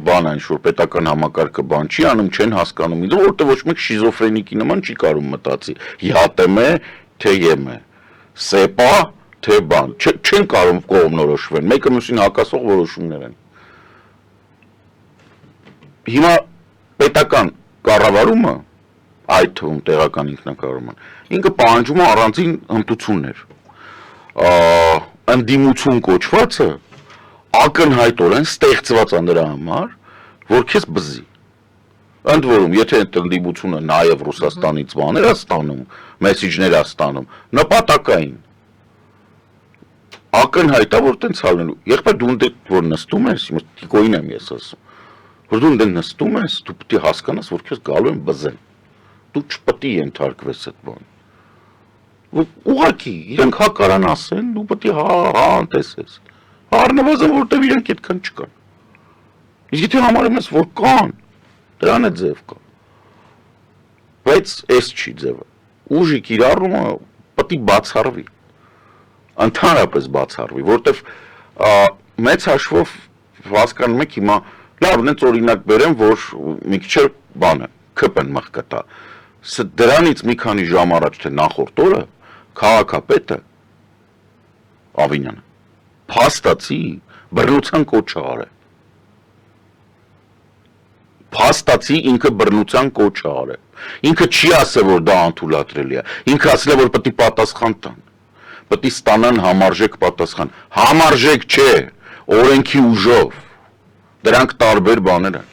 բան այն շուտ պետական համակարգը բան չի անում, չեն հասկանում, որովհետև ոչ մեկ շիզոֆրենիկի նման չի կարող մտածի, ՀԱՏՄ թե ԵՄ, ՍԵՊԱ թե բան, չեն կարող կողմնորոշվեն, մեկը մյուսին հակասող որոշումներ են։ Հիմա պետական կառավարումը, այդ թվում տեղական ինքնակառավարումը, ինքը պահանջում է առանձին հմտություններ։ Ընդդիմություն կոչվածը ակնհայտորեն ստեղծված է նրա համար, որ քեզ բզի։ Ընդ որում, եթե այդ ընդդիմությունը նաև Ռուսաստանից բաներ է ստանում, մեսիջներ է ստանում, նպատակային։ Ակնհայտ է, որ տենց հալնելու։ Եղբայր դու ընդ որ նստում ես, հիմա տիկոին եմ ես ասում, որ դու ընդ նստում ես, դու պետք է հասկանաս, որ քեզ գալու են բզեն։ Դու չպետք է ենթարկվես այդ բան։ Ուղղակի, իրենք հա կարան ասեն, դու պետք է հա անտեսես։ Առնվազն որտեղ իրենք այդքան չկան։ Իսկ եթե համարում ես, որ կան, դրան է ձև կա։ Բայց այս չի ձևը։ Ուժի կիրառումը պետք է բացառվի։ Ընդհանրապես բացառվի, որտեվ մեծ հաշվով հասկանում եք հիմա, լավ, նենց օրինակ բերեմ, որ մի քիչ բանը, ԿՊ-ն մղկտա։ Դրանից մի քանի ժամ առաջ թե նախորդ օրը քաղաքապետը Ավինյանը փաստացի բռնության կոչ արել։ Փաստացի ինքը բռնության կոչ արել։ Ինքը չի ասել, որ դա անթույլատրելի է։ Ինքը ասել է, որ պետք է պատասխան տան։ Պետք է ստանան համարժեք պատասխան։ Համարժեք չէ, օրենքի ուժով։ Դրանք տարբեր բաներ են։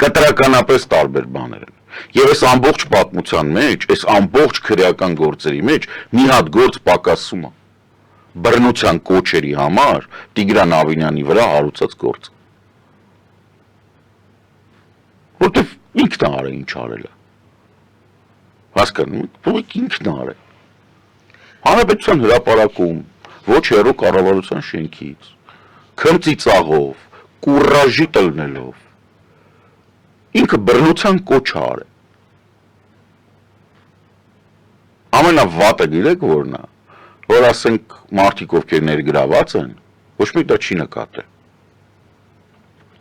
Կտրականապես տարբեր բաներ են։ Եվ այս ամբողջ պատմության մեջ, այս ամբողջ քրեական գործերի մեջ մի հատ գործ պակասում է։ Բռնության կոչերի համար Տիգրան Ավինյանի վրա հարուցած գործ։ Որտեվ ինքն արել ինչ արել է։ Հասկանում եք, որ ինքն արել։ Հանրապետության հրապարակում, ոչ հեռու կառավարության շենքից, քմծի ծաղով, կուրաժի տնելով, ինքը բռնության կոչ արել։ Ամենավատը գիտեք որն է, որ ասենք մարդիկ ովքեր ներգրաված են, ոչ մեկ դա չի նկատել։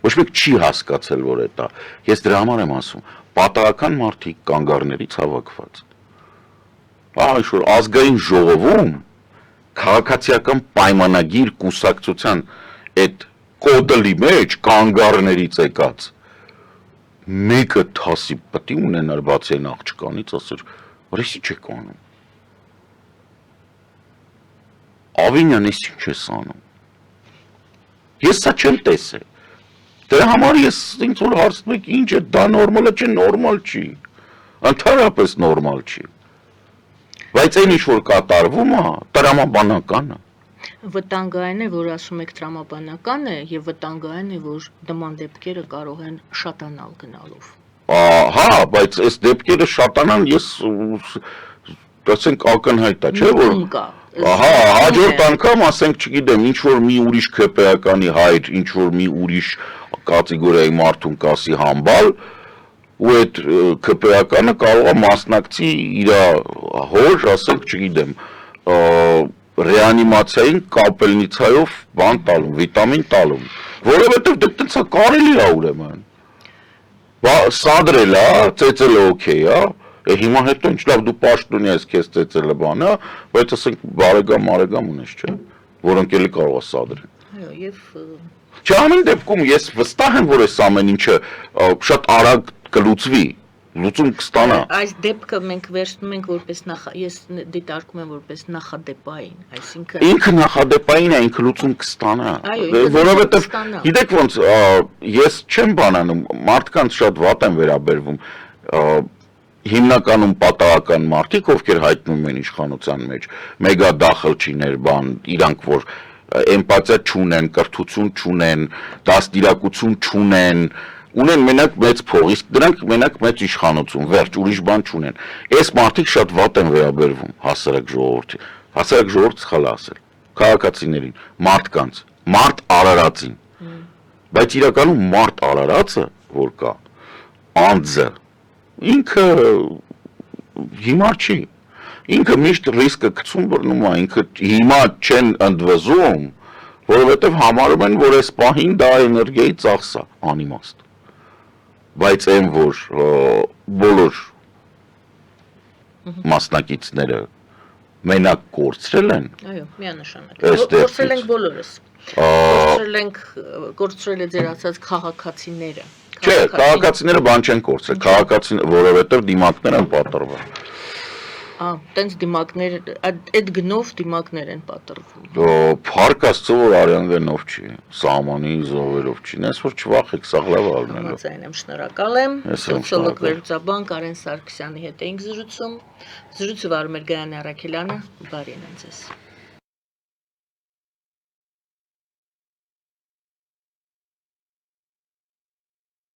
Ոչ մեկ չի հասկացել, որ դա։ Ես դրա համար եմ ասում, պատահական մարդիկ կանգառներից հավաքված։ Այսօր ազգային ժողովում քաղաքացիական պայմանագիր կուսակցության այդ կոդլի մեջ կանգառներից եկած մեկը թասի պետք է ունենար բացի այն աղջկանից, ասեր, որ էսի չեք անում։ Ավինյան ես ինչ ես անում։ Ես սա չեմ տեսել։ Դրա համար ես ինձ որ հարցնում եք ինչ է, դա նորմալ է, չէ, նորմալ չի։ Ընդհանրապես նորմալ չի։ Բայց այն ինչ որ կատարվում է, տրամաբանական է։ Վտանգային է, որ ասում եք տրամաբանական է, եւ վտանգային է, որ նման դեպքերը կարող են շատանալ գնալով։ Հա, բայց այս դեպքերը շատանան, ես ասենք ակնհայտ է, չէ՞ որ Ահա, հաջորդ անգամ ասենք, չգիտեմ, ինչ որ մի ուրիշ ԿՊ-ականի հայր, ինչ որ մի ուրիշ կատեգորիայի մարդուն կասի համբալ, ու այդ ԿՊ-ականը կարող է մասնակցի իր հոր, ասենք, չգիտեմ, ռեանիմացիային կապելնիցայով բան տալում, վիտամին տալում, որովհետև դե տենց է կարելի է ուրեմն։ Սադրել է, ծեծել է օքեյ է, հիմա հետո ինչ լավ դու պաշտոնյա ես քեզ ծեծելը բան է, բայց ասենք բարեկամ ունես, չէ, որոնք էլի կարող է սադրեն։ Այո, եւ Չէ, ամեն դեպքում ես վստահ եմ, որ այս ամեն ինչը շատ արագ կլուծվի, լուծում կստանա։ Այս դեպքը մենք վերցնում ենք որպես ես դիտարկում եմ որպես նախադեպային, այսինքն ինքը նախադեպային է, ինքը լուծում կստանա։ Որովհետև գիտեք ոնց ես չեմ բանանում, մարդկանց շատ վատ եմ վերաբերվում, հիմնականում պատահական մարդիկ, ովքեր հայտնվում են իշխանության մեջ, մեգա դախլչիներ, բան, իրանք որ էմպաթիա չունեն, կրթություն չունեն, դաստիարակություն չունեն, ունեն մենակ մեծ փող, իսկ դրանք մենակ մեծ իշխանություն, վերջ, ուրիշ բան չունեն։ Այս մարդիկ շատ վատ են վերաբերվում հասարակ ժողովրդի։ Հասարակ ժողովուրդ սխալ է ասել։ Քաղաքացիներին, մարդկանց, մարդ արարածին։ Բայց իրականում մարդ արարածը, որ կա, անձը, ինքը հիմար չի։ Ինքը միշտ ռիսկը գցում բռնում է, ինքը հիմա չեն ընդվզում, որովհետև համարում են, որ այս պահին դա էներգիայի ծախս է, անիմաստ։ Բայց այն, որ բոլոր մասնակիցները մենակ կորցրել են, Այո, միանշանակ։ Ըստ Կորցրել էդպես։ ենք բոլորս։ Կորցրել է ձեր ասած քաղաքացիները։ Չէ, քաղաքացիները բան չեն կորցրել, քաղաքացիները, որովհետև դիմակներ են պատրվել։ Տենց դիմակներ, այդ գնով դիմակներ են պատրվում։ Փառք Աստծո, որ արյան գնով չի, սահմանի զովերով չի, նես որ չվախեք, սաղ լավ արնելով։ Համաձայն եմ, շնորհակալ եմ։ Ես եմ Սոցիոլոգ շնորհակալ։ վերլուծաբան Կարեն Սարգսյանի հետ էինք զրուցում։ Զրույցը վարում էր Գայանե Առաքելյանը, բարին են ձեզ։